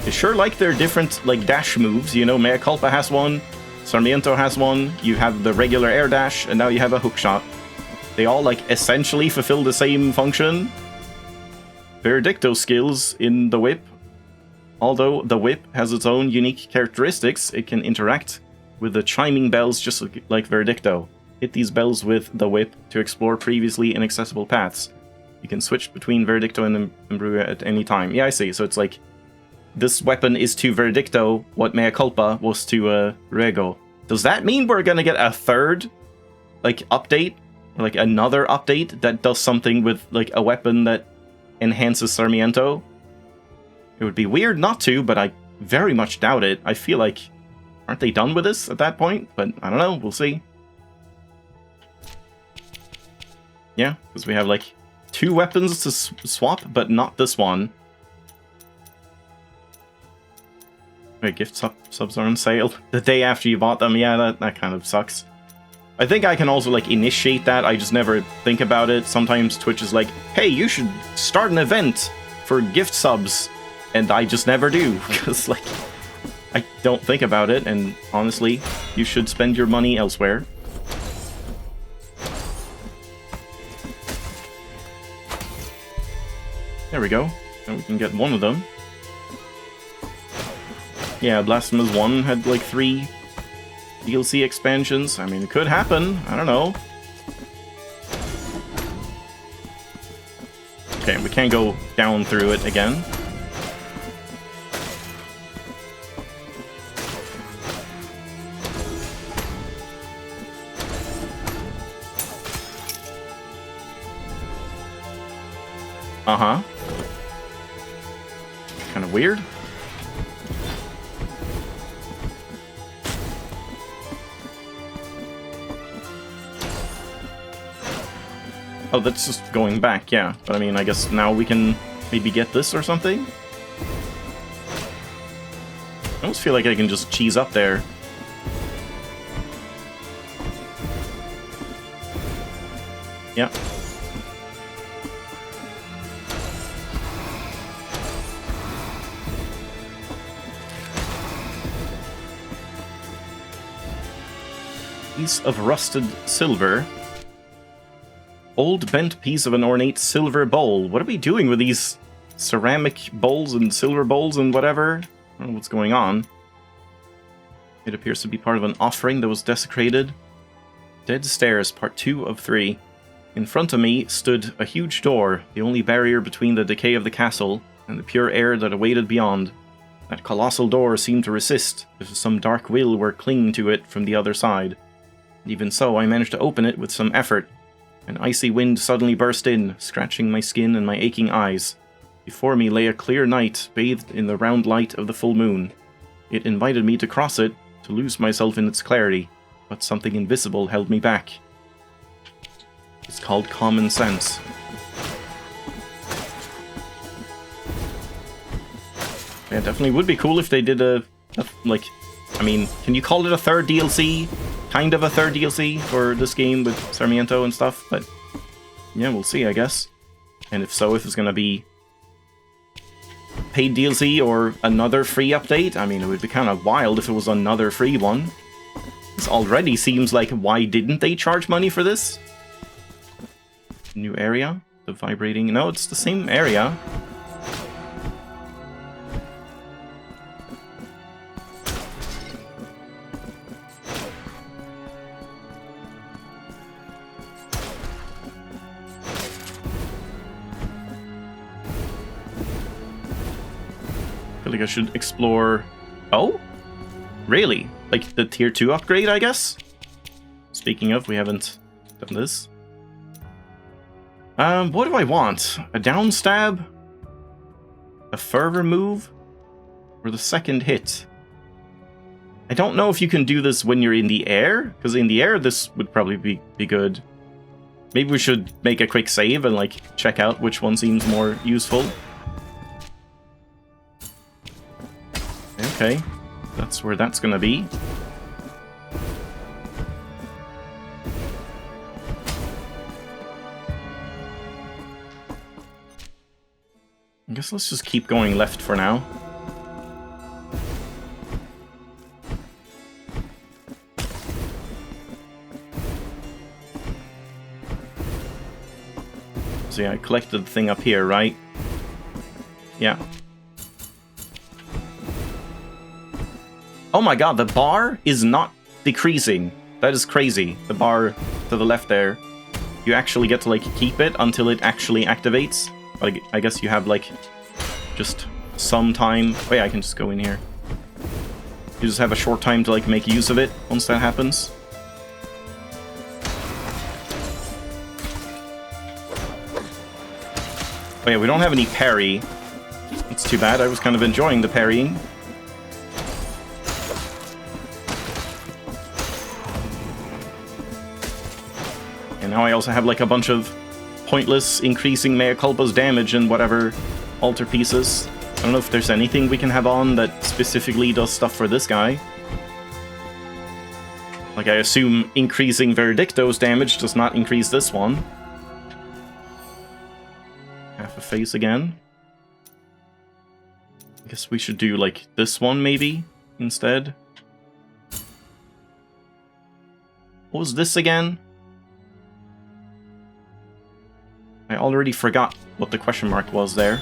I sure like their different, like, dash moves. You know, Mea Culpa has one, Sarmiento has one, you have the regular air dash, and now you have a hook shot. They all, like, essentially fulfill the same function. Veredicto skills in the whip. Although the whip has its own unique characteristics, it can interact with the chiming bells just like Veredicto. Hit these bells with the whip to explore previously inaccessible paths. You can switch between Veredicto and Imbrua at any time. Yeah, I see. So it's like, this weapon is to Veredicto what Mea Culpa was to Rego. Does that mean we're gonna get a third, like, update? Or, like, another update that does something with, like, a weapon that enhances Sarmiento? It would be weird not to, but I very much doubt it. I feel like, aren't they done with this at that point? But I don't know, we'll see. Yeah, because we have, like, 2 weapons to swap, but not this one. Wait, gift subs are on sale the day after you bought them. Yeah, that kind of sucks. I think I can also, like, initiate that. I just never think about it. Sometimes Twitch is like, hey, you should start an event for gift subs. And I just never do. Because, like, I don't think about it. And honestly, you should spend your money elsewhere. There we go. Now we can get one of them. Yeah, Blasphemous 1 had, like, 3 DLC expansions. I mean, it could happen. I don't know. Okay, we can't go down through it again. Uh-huh. Kind of weird. Oh, that's just going back, yeah. But I mean, I guess now we can maybe get this or something? I almost feel like I can just cheese up there. Yeah. Piece of rusted silver. Old bent piece of an ornate silver bowl. What are we doing with these ceramic bowls and silver bowls and whatever? I don't know what's going on. It appears to be part of an offering that was desecrated. Dead Stairs, part 2 of 3. In front of me stood a huge door, the only barrier between the decay of the castle and the pure air that awaited beyond. That colossal door seemed to resist, as if some dark will were clinging to it from the other side. Even so, I managed to open it with some effort. An icy wind suddenly burst in, scratching my skin and my aching eyes. Before me lay a clear night, bathed in the round light of the full moon. It invited me to cross it, to lose myself in its clarity, but something invisible held me back. It's called common sense. Yeah, it definitely would be cool if they did like, I mean, can you call it a third DLC? Kind of a third DLC for this game with Sarmiento and stuff, but yeah, we'll see, I guess. And if so, if it's gonna be paid DLC or another free update, I mean, it would be kind of wild if it was another free one. This already seems like, why didn't they charge money for this? New area? The vibrating... No, it's the same area. I feel like I should explore... Oh? Really? Like the tier 2 upgrade, I guess? Speaking of, we haven't done this. What do I want? A down stab? A fervor move? Or the second hit? I don't know if you can do this when you're in the air, because in the air this would probably be good. Maybe we should make a quick save and like check out which one seems more useful. Okay, that's where that's gonna be. I guess let's just keep going left for now. So yeah, I collected the thing up here, right? Yeah. Oh my god, the bar is not decreasing. That is crazy. The bar to the left there. You actually get to like keep it until it actually activates. But I guess you have like just some time. Oh yeah, I can just go in here. You just have a short time to like make use of it once that happens. Oh yeah, we don't have any parry. It's too bad. I was kind of enjoying the parrying. And now I also have like a bunch of pointless increasing Mea Culpa's damage and whatever altar pieces. I don't know if there's anything we can have on that specifically does stuff for this guy. Like I assume increasing Verdicto's damage does not increase this one. Half a face again. I guess we should do like this one maybe instead. What was this again? I already forgot what the question mark was there.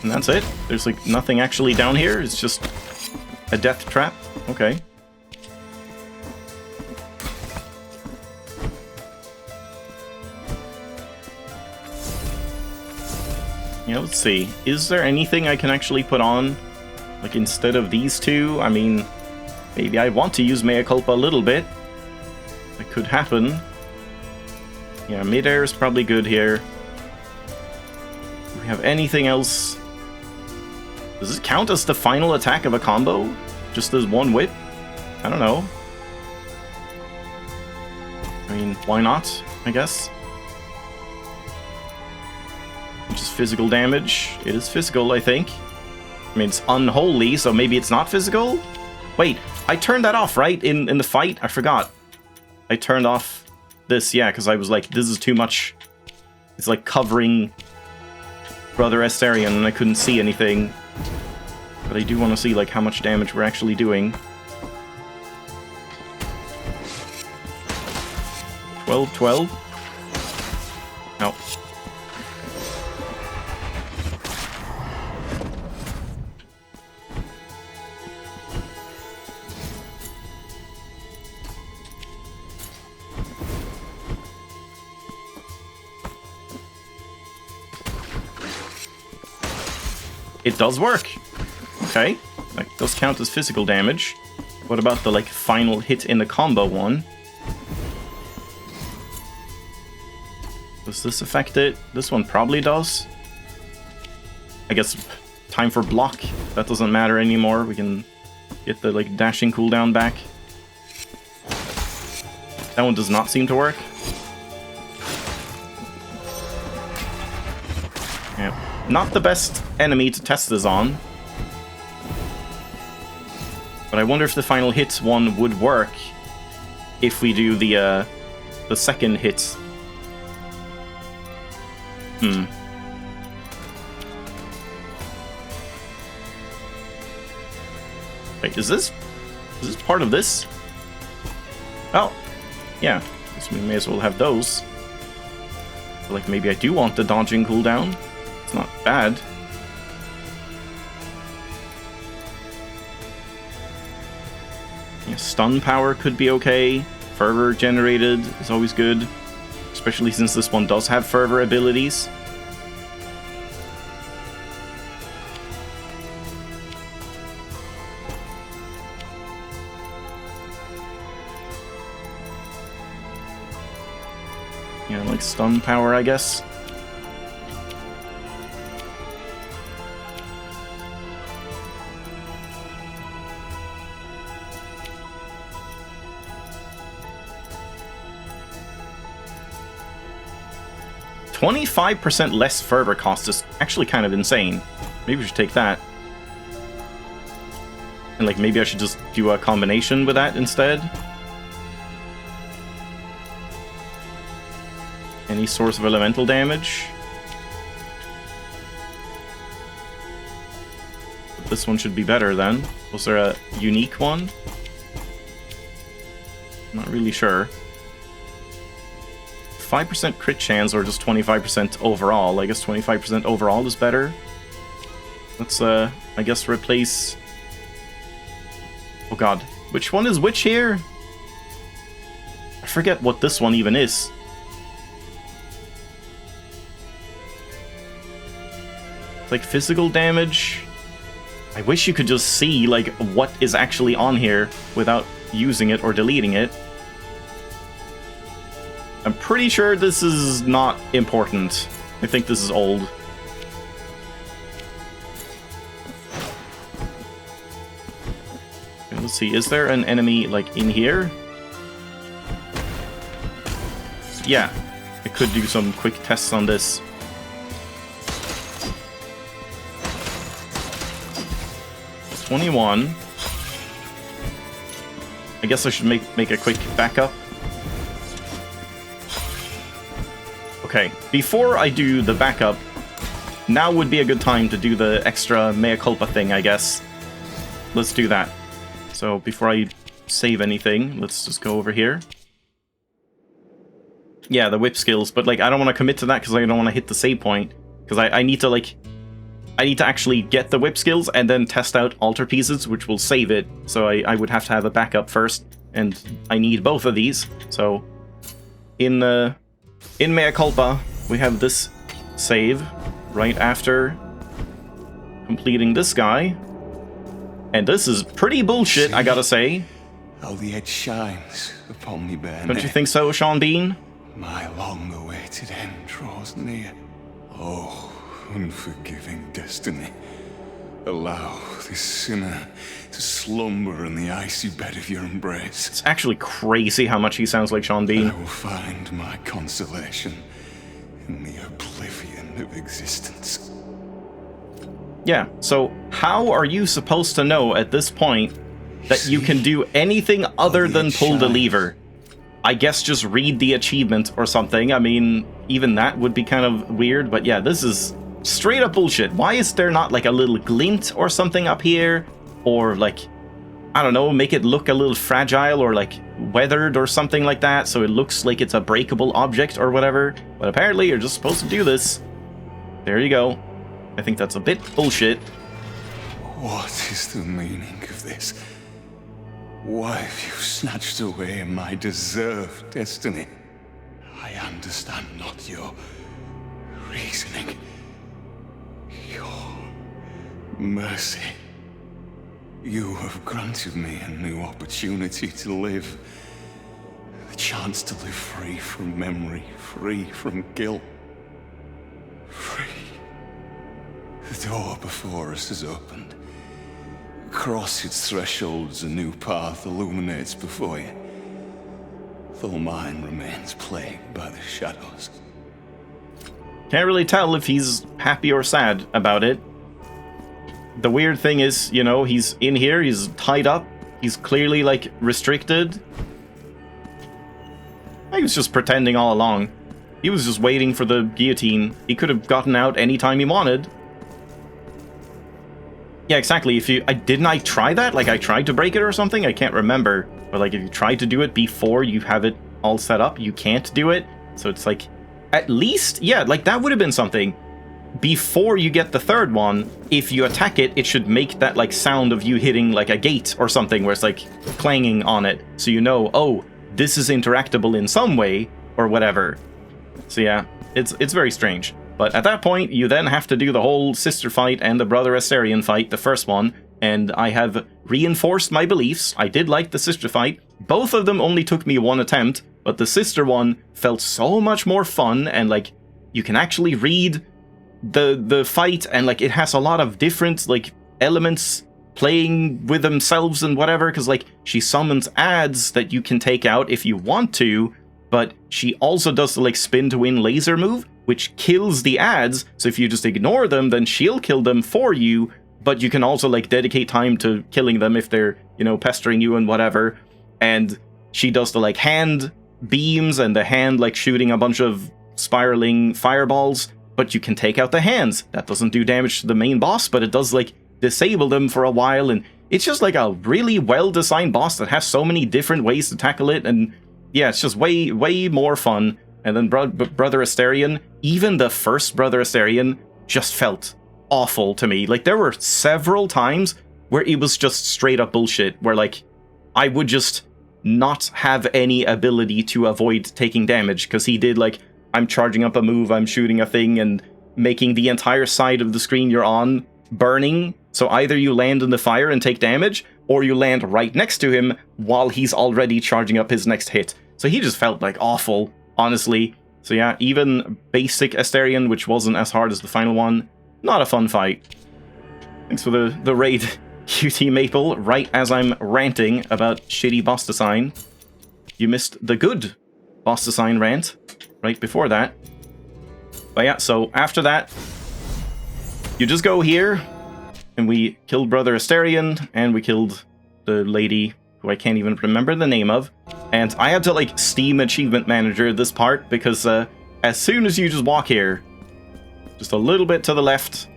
And that's it? There's like nothing actually down here? It's just a death trap? Okay. Yeah, let's see. Is there anything I can actually put on? Like instead of these two? I mean, maybe I want to use Mea Culpa a little bit. That could happen. Yeah, midair is probably good here. Do we have anything else? Does this count as the final attack of a combo? Just as one whip? I don't know. I mean, why not, I guess? Just physical damage. It is physical, I think. I mean, it's unholy, so maybe it's not physical? Wait, I turned that off, right? In the fight? I forgot. I turned off this, yeah, because I was like, this is too much. It's like covering Brother Astarion, and I couldn't see anything. But I do want to see like how much damage we're actually doing. 12. Ow. It does work. Okay, that does count as physical damage. What about the like final hit in the combo one? Does this affect it? This one probably does. I guess time for block. That doesn't matter anymore. We can get the like dashing cooldown back. That one does not seem to work. not the best enemy to test this on. But I wonder if the final hit one would work if we do the second hit. Wait, is this part of this? Oh, yeah. So we may as well have those. Like, maybe I do want the dodging cooldown. It's not bad. Yeah, stun power could be okay. Fervor generated is always good. Especially since this one does have fervor abilities. Yeah, like stun power, I guess. $25% less fervor cost is actually kind of insane. Maybe we should take that. And like maybe I should just do a combination with that instead. Any source of elemental damage. But this one should be better then. Was there a unique one? Not really sure. 5% crit chance or just 25% overall? I guess 25% overall is better. Let's, I guess, replace... Oh god. Which one is which here? I forget what this one even is. It's like physical damage. I wish you could just see, like, what is actually on here without using it or deleting it. I'm pretty sure this is not important. I think this is old. Okay, let's see, is there an enemy, like, in here? Yeah, I could do some quick tests on this. $21. I guess I should make a quick backup. Okay, before I do the backup, now would be a good time to do the extra Mea Culpa thing, I guess. Let's do that. So before I save anything, let's just go over here. Yeah, the whip skills, but like I don't want to commit to that because I don't want to hit the save point. Because I need to like... I need to actually get the whip skills and then test out altar pieces, which will save it. So I would have to have a backup first, and I need both of these. So in Mea Culpa, we have this save right after completing this guy. And this is pretty bullshit, I gotta say. How the edge shines upon me bare Don't you think so, Sean Bean? My long-awaited end draws near. Oh, unforgiving destiny. Allow this sinner to slumber in the icy bed of your embrace. It's actually crazy how much he sounds like Sean Bean. I will find my consolation in the oblivion of existence. Yeah, so how are you supposed to know at this point that you can do anything other than pull the lever? I guess just read the achievement or something. I mean, even that would be kind of weird, but yeah, this is straight up bullshit. Why is there not like a little glint or something up here? Or like, I don't know, make it look a little fragile or like weathered or something like that so it looks like it's a breakable object or whatever. But apparently you're just supposed to do this. There you go. I think that's a bit bullshit. What is the meaning of this? Why have you snatched away my deserved destiny? I understand not your reasoning. Your mercy. You have granted me a new opportunity to live. The chance to live free from memory, free from guilt. Free. The door before us is opened. Across its thresholds, a new path illuminates before you. Though mine remains plagued by the shadows. Can't really tell if he's happy or sad about it. The weird thing is, you know, he's in here, he's tied up, he's clearly, like, restricted. He was just pretending all along. He was just waiting for the guillotine. He could have gotten out anytime he wanted. Yeah, exactly. Didn't I try that? Like, I tried to break it or something? I can't remember. But, like, if you try to do it before you have it all set up, you can't do it. So it's like, at least, yeah, like, that would have been something. Before you get the third one, if you attack it, it should make that, like, sound of you hitting, like, a gate or something where it's, like, clanging on it. So you know, oh, this is interactable in some way, or whatever. So yeah, it's very strange. But at that point, you then have to do the whole sister fight and the brother Asterion fight, the first one, and I have reinforced my beliefs. I did like the sister fight. Both of them only took me one attempt, but the sister one felt so much more fun, and, like, you can actually read the fight, and, like, it has a lot of different, like, elements playing with themselves and whatever, because, like, she summons ads that you can take out if you want to, but she also does the, like, spin to win laser move, which kills the ads, so if you just ignore them, then she'll kill them for you, but you can also, like, dedicate time to killing them if they're, you know, pestering you and whatever, and she does the, like, hand beams and the hand, like, shooting a bunch of spiraling fireballs, but you can take out the hands. That doesn't do damage to the main boss, but it does, like, disable them for a while, and it's just, like, a really well-designed boss that has so many different ways to tackle it, and yeah, it's just way, way more fun. And then Brother Asterion, even the first Brother Asterion, just felt awful to me. Like, there were several times where it was just straight up bullshit, where, like, I would just not have any ability to avoid taking damage, because he did, like, I'm charging up a move, I'm shooting a thing, and making the entire side of the screen you're on burning, so either you land in the fire and take damage, or you land right next to him while he's already charging up his next hit. So he just felt, like, awful, honestly. So yeah, even basic Asterion, which wasn't as hard as the final one, not a fun fight. Thanks for the raid, QT Maple, right as I'm ranting about shitty boss design. You missed the good boss design rant right before that. But yeah, so after that, you just go here, and we killed Brother Asterion, and we killed the lady who I can't even remember the name of. And I had to, like, Steam Achievement Manager this part, because as soon as you just walk here, just a little bit to the left,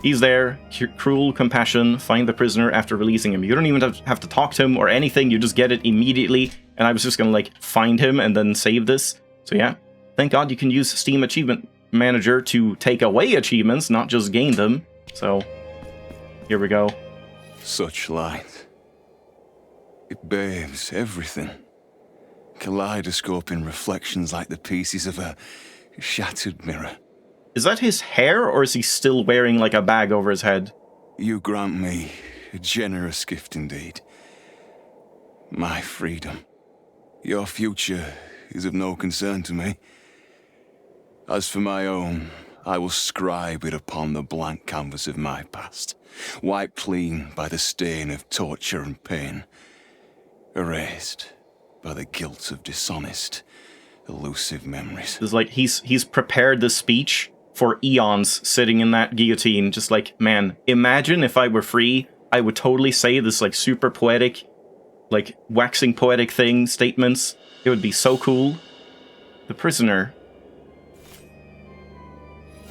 he's there, cruel compassion, find the prisoner after releasing him. You don't even have to talk to him or anything, you just get it immediately, and I was just gonna, like, find him and then save this. So yeah, thank God you can use Steam Achievement Manager to take away achievements, not just gain them. So, here we go. Such light. It bathes everything. Kaleidoscoping reflections like the pieces of a shattered mirror. Is that his hair, or is he still wearing, like, a bag over his head? You grant me a generous gift indeed. My freedom. Your future is of no concern to me. As for my own, I will scribe it upon the blank canvas of my past, wiped clean by the stain of torture and pain, erased by the guilt of dishonest, elusive memories. It's like he's prepared the speech for eons sitting in that guillotine, just like, man, imagine if I were free, I would totally say this, like, super poetic, like, waxing poetic statements. It would be so cool. The prisoner.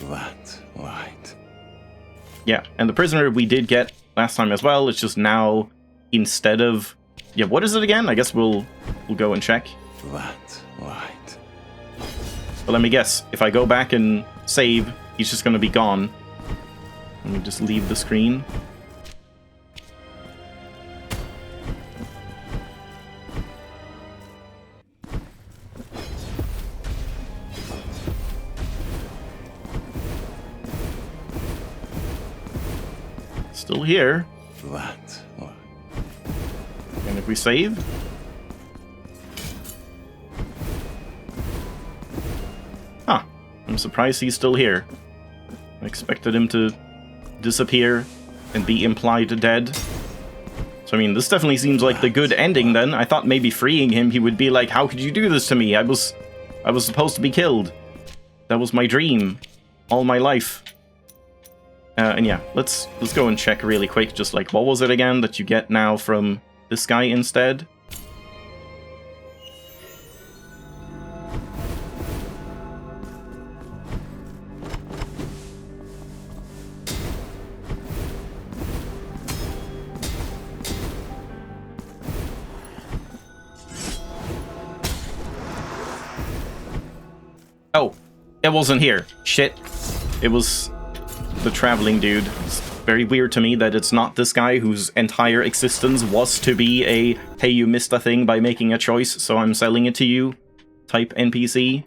That light. Yeah, and the prisoner we did get last time as well. It's just now, instead of... Yeah, what is it again? I guess we'll go and check. That light. But let me guess. If I go back and save, he's just going to be gone. Let me just leave the screen. Still here. That light. And if we save... Huh. I'm surprised he's still here. I expected him to disappear and be implied dead. So, I mean, this definitely seems like the good ending, then. I thought maybe freeing him, he would be like, how could you do this to me? I was supposed to be killed. That was my dream. all my life. And yeah, let's go and check really quick, just like, what was it again that you get now from this guy instead? Oh, it wasn't here. Shit. It was the traveling dude. It's very weird to me that it's not this guy whose entire existence was to be a, hey, you missed a thing by making a choice, so I'm selling it to you type NPC.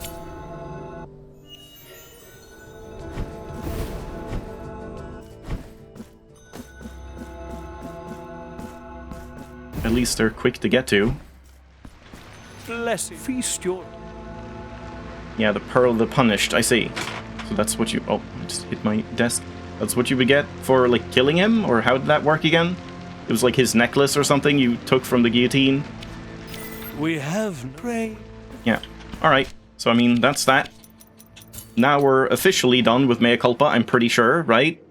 At least they're quick to get to. Bless you. Feast your... Yeah, the Pearl of the Punished, I see. So that's what you... Oh, I just hit my desk. That's what you would get for, like, killing him? Or how did that work again? It was like his necklace or something you took from the guillotine? We have prayed. Yeah. Alright. So, I mean, that's that. Now we're officially done with Mea Culpa, I'm pretty sure, right?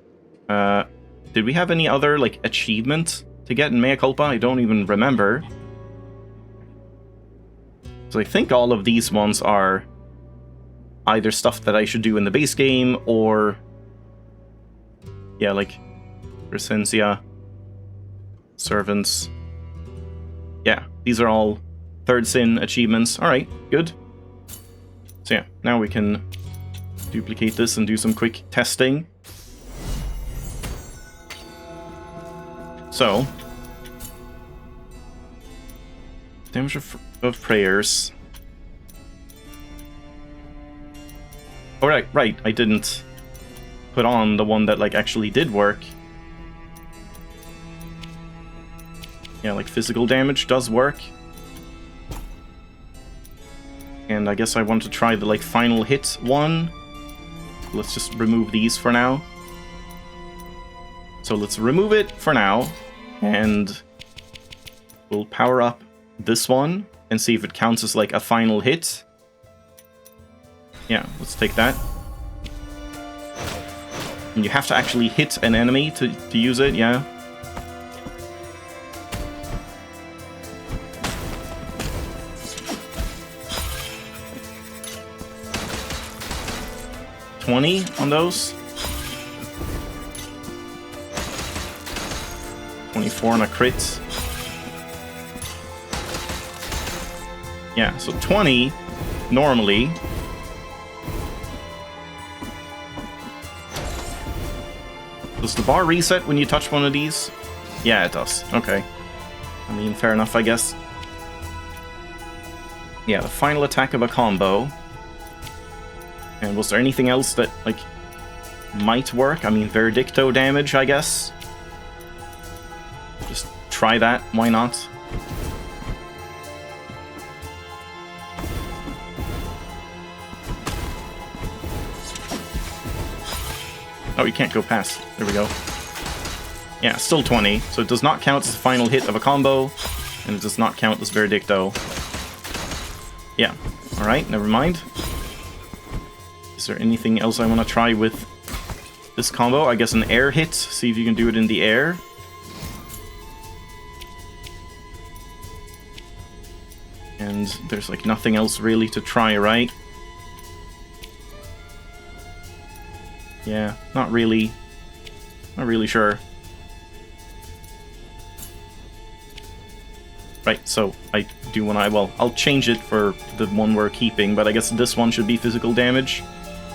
Did we have any other, like, achievement to get in Mea Culpa? I don't even remember. So I think all of these ones are either stuff that I should do in the base game, or... yeah, like... Recensia. Servants. Yeah, these are all Third Sin achievements. Alright, good. So yeah, now we can duplicate this and do some quick testing. So... damage of prayers... Oh, right, I didn't put on the one that, like, actually did work. Yeah, like, physical damage does work. And I guess I want to try the, like, final hit one. Let's just remove these for now. So let's remove it for now, and we'll power up this one and see if it counts as, like, a final hit. Yeah, let's take that. And you have to actually hit an enemy to use it, yeah. $20 on those. 24 on a crit. Yeah, so 20 normally. Does the bar reset when you touch one of these? Yeah, it does. Okay. I mean, fair enough, I guess. Yeah, the final attack of a combo. And was there anything else that, like, might work? I mean, Verdicto damage, I guess. Just try that. Why not? Oh, you can't go past. There we go. Yeah, still 20. So it does not count as the final hit of a combo, and it does not count as Verdicto. Yeah. Alright, never mind. Is there anything else I want to try with this combo? I guess an air hit. See if you can do it in the air. And there's, like, nothing else really to try, right? Yeah, not really sure. Right, so I do want to, well, I'll change it for the one we're keeping, but I guess this one should be physical damage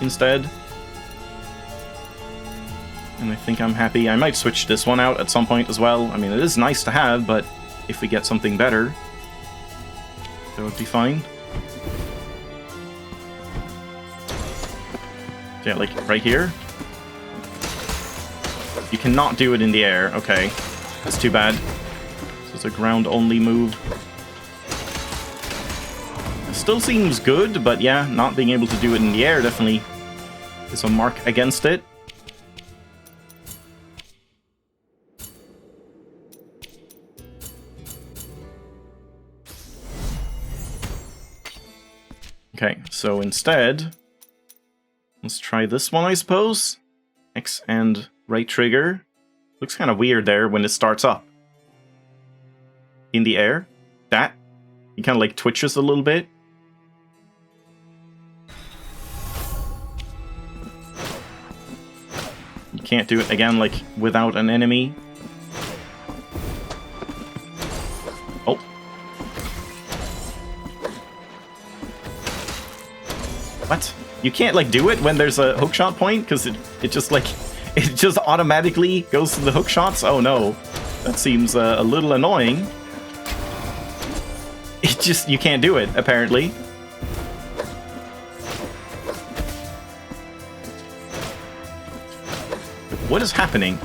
instead. And I think I'm happy. I might switch this one out at some point as well. I mean, it is nice to have, but if we get something better, that would be fine. Yeah, like right here. You cannot do it in the air. Okay, that's too bad. So it's a ground-only move. It still seems good, but yeah, not being able to do it in the air definitely is a mark against it. Okay, so instead, Let's try this one, I suppose. X and right trigger. Looks kind of weird there when it starts up. In the air. That. He kind of like twitches a little bit. You can't do it again like without an enemy. Oh. What? You can't like do it when there's a hookshot point? Because it just like, it just automatically goes to the hookshots? Oh no. That seems a little annoying. It just, you can't do it, apparently. What is happening?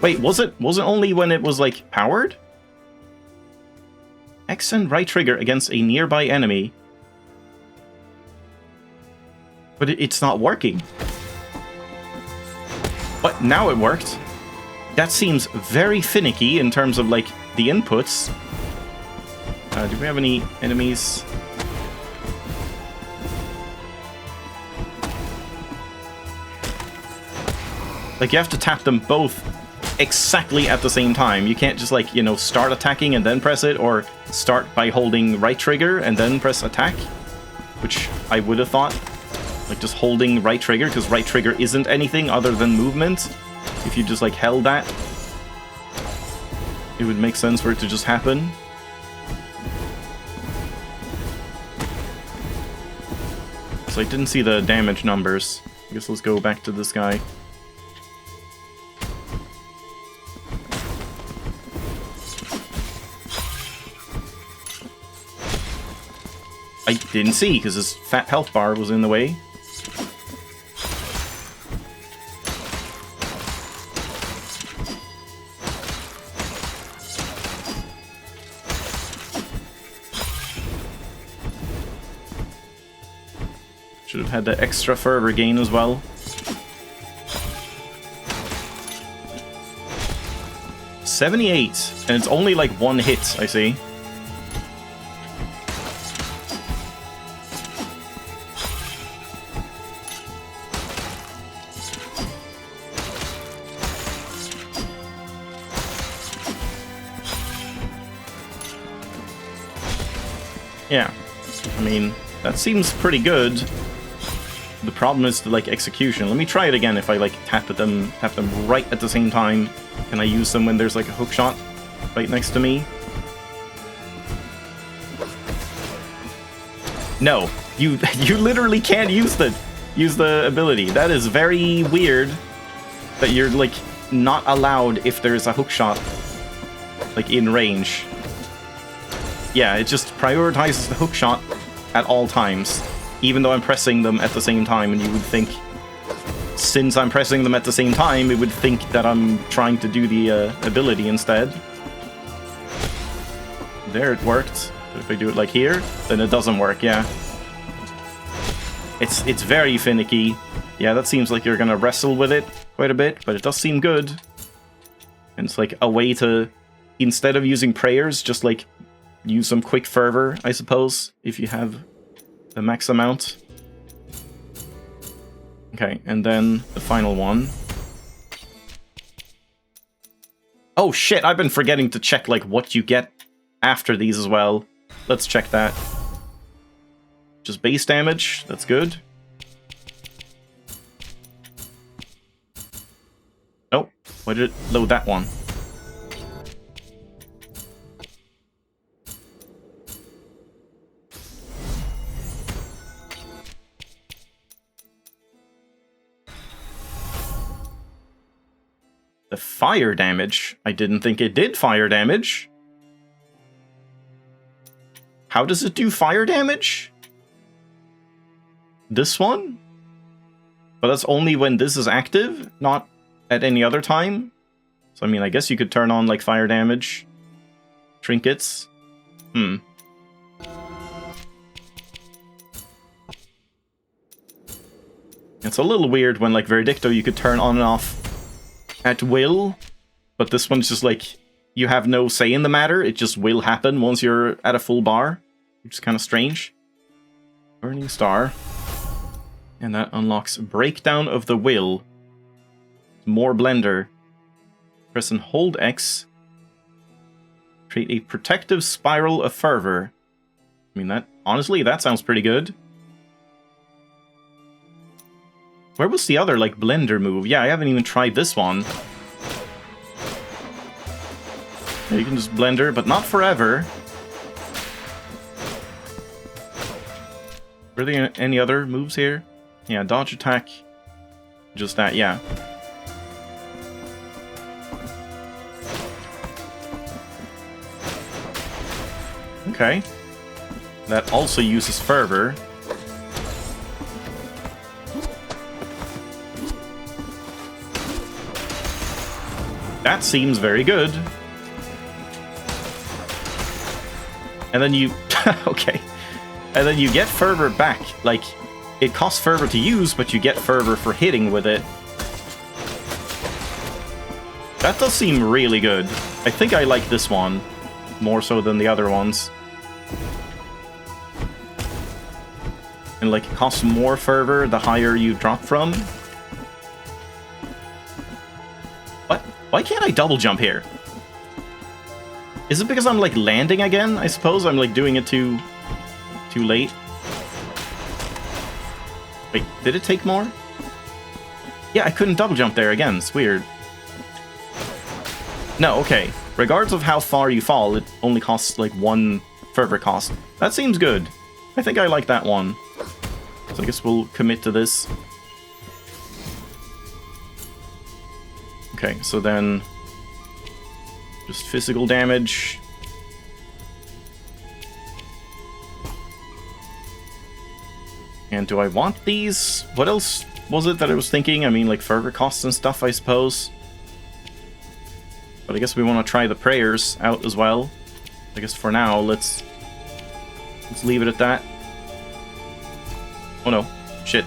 Wait, was it only when it was like powered? X and right trigger against a nearby enemy. But it's not working. But now it worked. That seems very finicky in terms of like the inputs. Do we have any enemies? Like, you have to tap them both exactly at the same time. You can't just, like, you know, start attacking and then press it, or start by holding right trigger and then press attack, which I would have thought. Like, just holding right trigger, because right trigger isn't anything other than movement. If you just, like, held that, it would make sense for it to just happen. So I didn't see the damage numbers. I guess let's go back to this guy. I didn't see, because his fat health bar was in the way. Should have had the extra fervor gain as well. $78, and it's only like one hit, I see. Yeah, I mean, that seems pretty good. The problem is the, like, execution. Let me try it again if I, like, tap them right at the same time. Can I use them when there's, like, a hook shot right next to me? No, you literally can't use the ability. That is very weird that you're, like, not allowed if there's a hook shot, like, in range. Yeah, it just prioritizes the hook shot at all times, even though I'm pressing them at the same time, and you would think, since I'm pressing them at the same time, it would think that I'm trying to do the ability instead. There, it worked. But if I do it like here, then it doesn't work, yeah. It's very finicky. Yeah, that seems like you're gonna wrestle with it quite a bit, but it does seem good. And it's like a way to, instead of using prayers, just like use some quick fervor, I suppose, if you have the max amount. Okay, and then the final one. Oh shit, I've been forgetting to check, like, what you get after these as well. Let's check that. Just base damage, that's good. Oh, why did it load that one? The fire damage? I didn't think it did fire damage. How does it do fire damage? This one? But that's only when this is active, not at any other time. So, I mean, I guess you could turn on, like, fire damage trinkets. It's a little weird when, like, Verdicto, you could turn on and off at will, but this one's just like, you have no say in the matter, it just will happen once you're at a full bar, which is kind of strange. Burning Star. And that unlocks Breakdown of the Will. More Blender. Press and hold X. Create a protective spiral of fervor. I mean, that honestly, that sounds pretty good. Where was the other, like, Blender move? Yeah, I haven't even tried this one. Yeah, you can just Blender, but not forever. Were there any other moves here? Yeah, dodge attack. Just that, yeah. Okay. That also uses fervor. That seems very good. And then you... okay. And then you get fervor back. Like, it costs fervor to use, but you get fervor for hitting with it. That does seem really good. I think I like this one more so than the other ones. And, like, it costs more fervor the higher you drop from. What? Why can't I double jump here? Is it because I'm, like, landing again? I suppose I'm, like, doing it too late. Wait, did it take more? Yeah, I couldn't double jump there again. It's weird. No, okay. Regardless of how far you fall, it only costs, like, 1 fervor cost. That seems good. I think I like that one. So I guess we'll commit to this. Okay, so then... just physical damage. And do I want these? What else was it that I was thinking? I mean, like, fervor costs and stuff, I suppose. But I guess we want to try the prayers out as well. I guess for now, let's leave it at that. Oh no. Shit.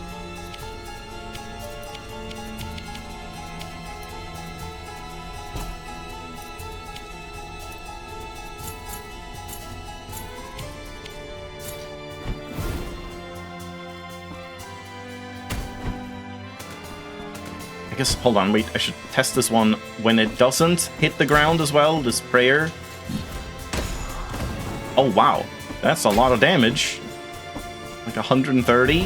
I guess, hold on, wait, I should test this one when it doesn't hit the ground as well, this prayer. Oh wow, that's a lot of damage. Like 130.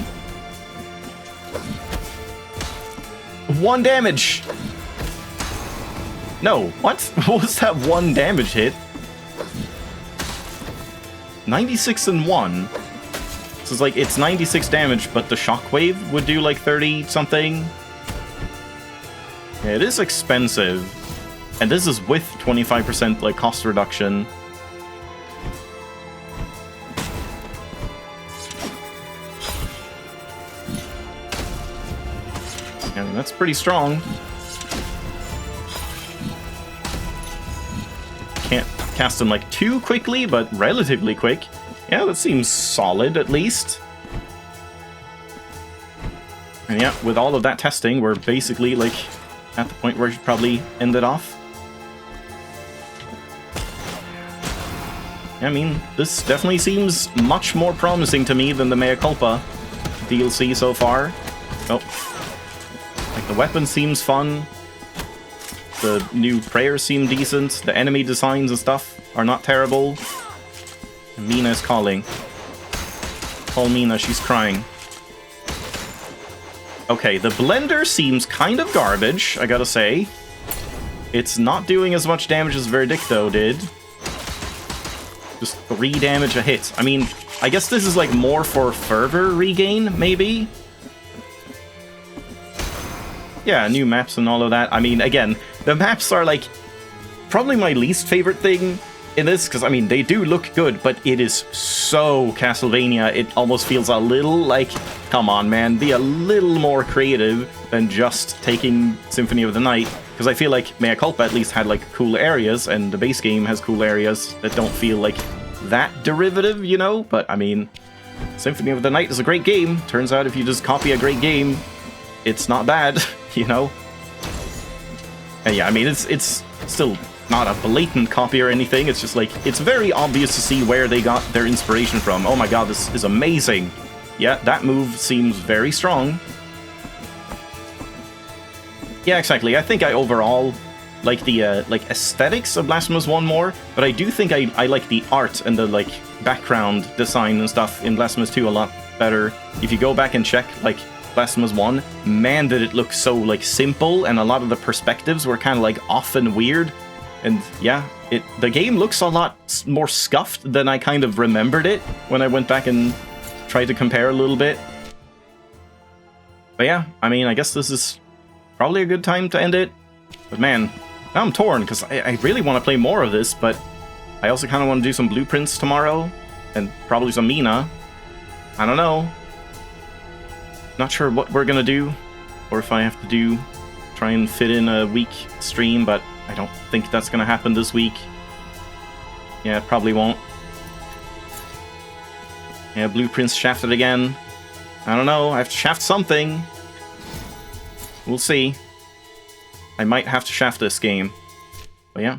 1 damage! No, what? What was that 1 damage hit? 96 and 1. So it's like, it's 96 damage, but the shockwave would do like 30 something. Yeah, it is expensive. And this is with 25% like cost reduction. I mean, that's pretty strong. Can't cast them like too quickly, but relatively quick. Yeah, that seems solid at least. And yeah, with all of that testing, we're basically like at the point where I should probably end it off. I mean, this definitely seems much more promising to me than the Mea Culpa DLC so far. Oh. Like, the weapon seems fun. The new prayers seem decent. The enemy designs and stuff are not terrible. Mina is calling. Call Mina, she's crying. Okay, the blender seems kind of garbage, I gotta say. It's not doing as much damage as Verdicto did. Just 3 damage a hit. I mean, I guess this is like more for fervor regain, maybe? Yeah, new maps and all of that. I mean, again, the maps are like probably my least favorite thing in this, because I mean, they do look good, but it is so Castlevania, it almost feels a little like, come on man, be a little more creative than just taking Symphony of the Night, because I feel like Mea Culpa at least had like cool areas, and the base game has cool areas that don't feel like that derivative, you know? But I mean, Symphony of the Night is a great game. Turns out if you just copy a great game, it's not bad, you know? And yeah, I mean, it's still not a blatant copy or anything, it's just like, it's very obvious to see where they got their inspiration from. Oh my god, this is amazing. Yeah, that move seems very strong. Yeah, exactly. I think I overall like the like aesthetics of Blasphemous 1 more, but I do think I like the art and the like background design and stuff in Blasphemous 2 a lot better. If you go back and check like Blasphemous 1, man, did it look so like simple, and a lot of the perspectives were kind of like off and weird. And yeah, the game looks a lot more scuffed than I kind of remembered it when I went back and tried to compare a little bit. But yeah, I mean, I guess this is probably a good time to end it. But man, now I'm torn, because I really want to play more of this, but I also kind of want to do some blueprints tomorrow, and probably some Mina. I don't know. Not sure what we're gonna do, or if I have to try and fit in a week stream, but I don't think that's gonna happen this week. Yeah, it probably won't. Yeah, blueprints shafted again. I don't know, I have to shaft something. We'll see. I might have to shaft this game. But yeah,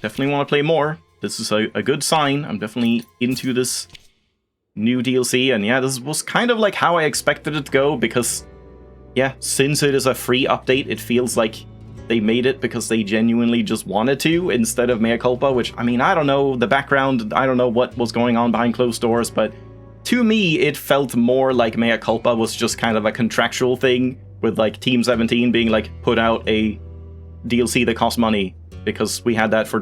definitely want to play more. This is a good sign. I'm definitely into this new DLC, and yeah, this was kind of like how I expected it to go, because yeah, since it is a free update, it feels like they made it because they genuinely just wanted to, instead of Mea Culpa, which, I mean, I don't know the background, I don't know what was going on behind closed doors, but to me, it felt more like Mea Culpa was just kind of a contractual thing, with like Team 17 being like, put out a DLC that costs money, because we had that for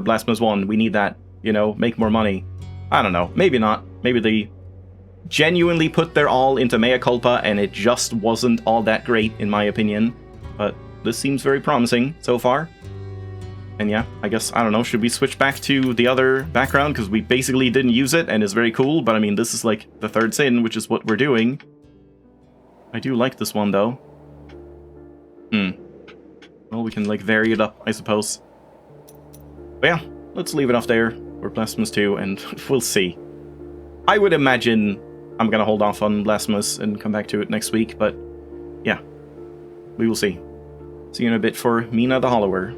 Blasphemous 1, we need that, you know, make more money. I don't know, maybe not. Maybe they genuinely put their all into Mea Culpa and it just wasn't all that great, in my opinion. But this seems very promising so far. And yeah, I guess, I don't know, should we switch back to the other background? Because we basically didn't use it and it's very cool, but I mean, this is like the third sin, which is what we're doing. I do like this one, though. Well, we can like vary it up, I suppose. But yeah, let's leave it off there. We're Blasphemous 2, and we'll see. I would imagine I'm gonna hold off on Blasphemous and come back to it next week, but yeah, we will see. See you in a bit for Mina the Hollower.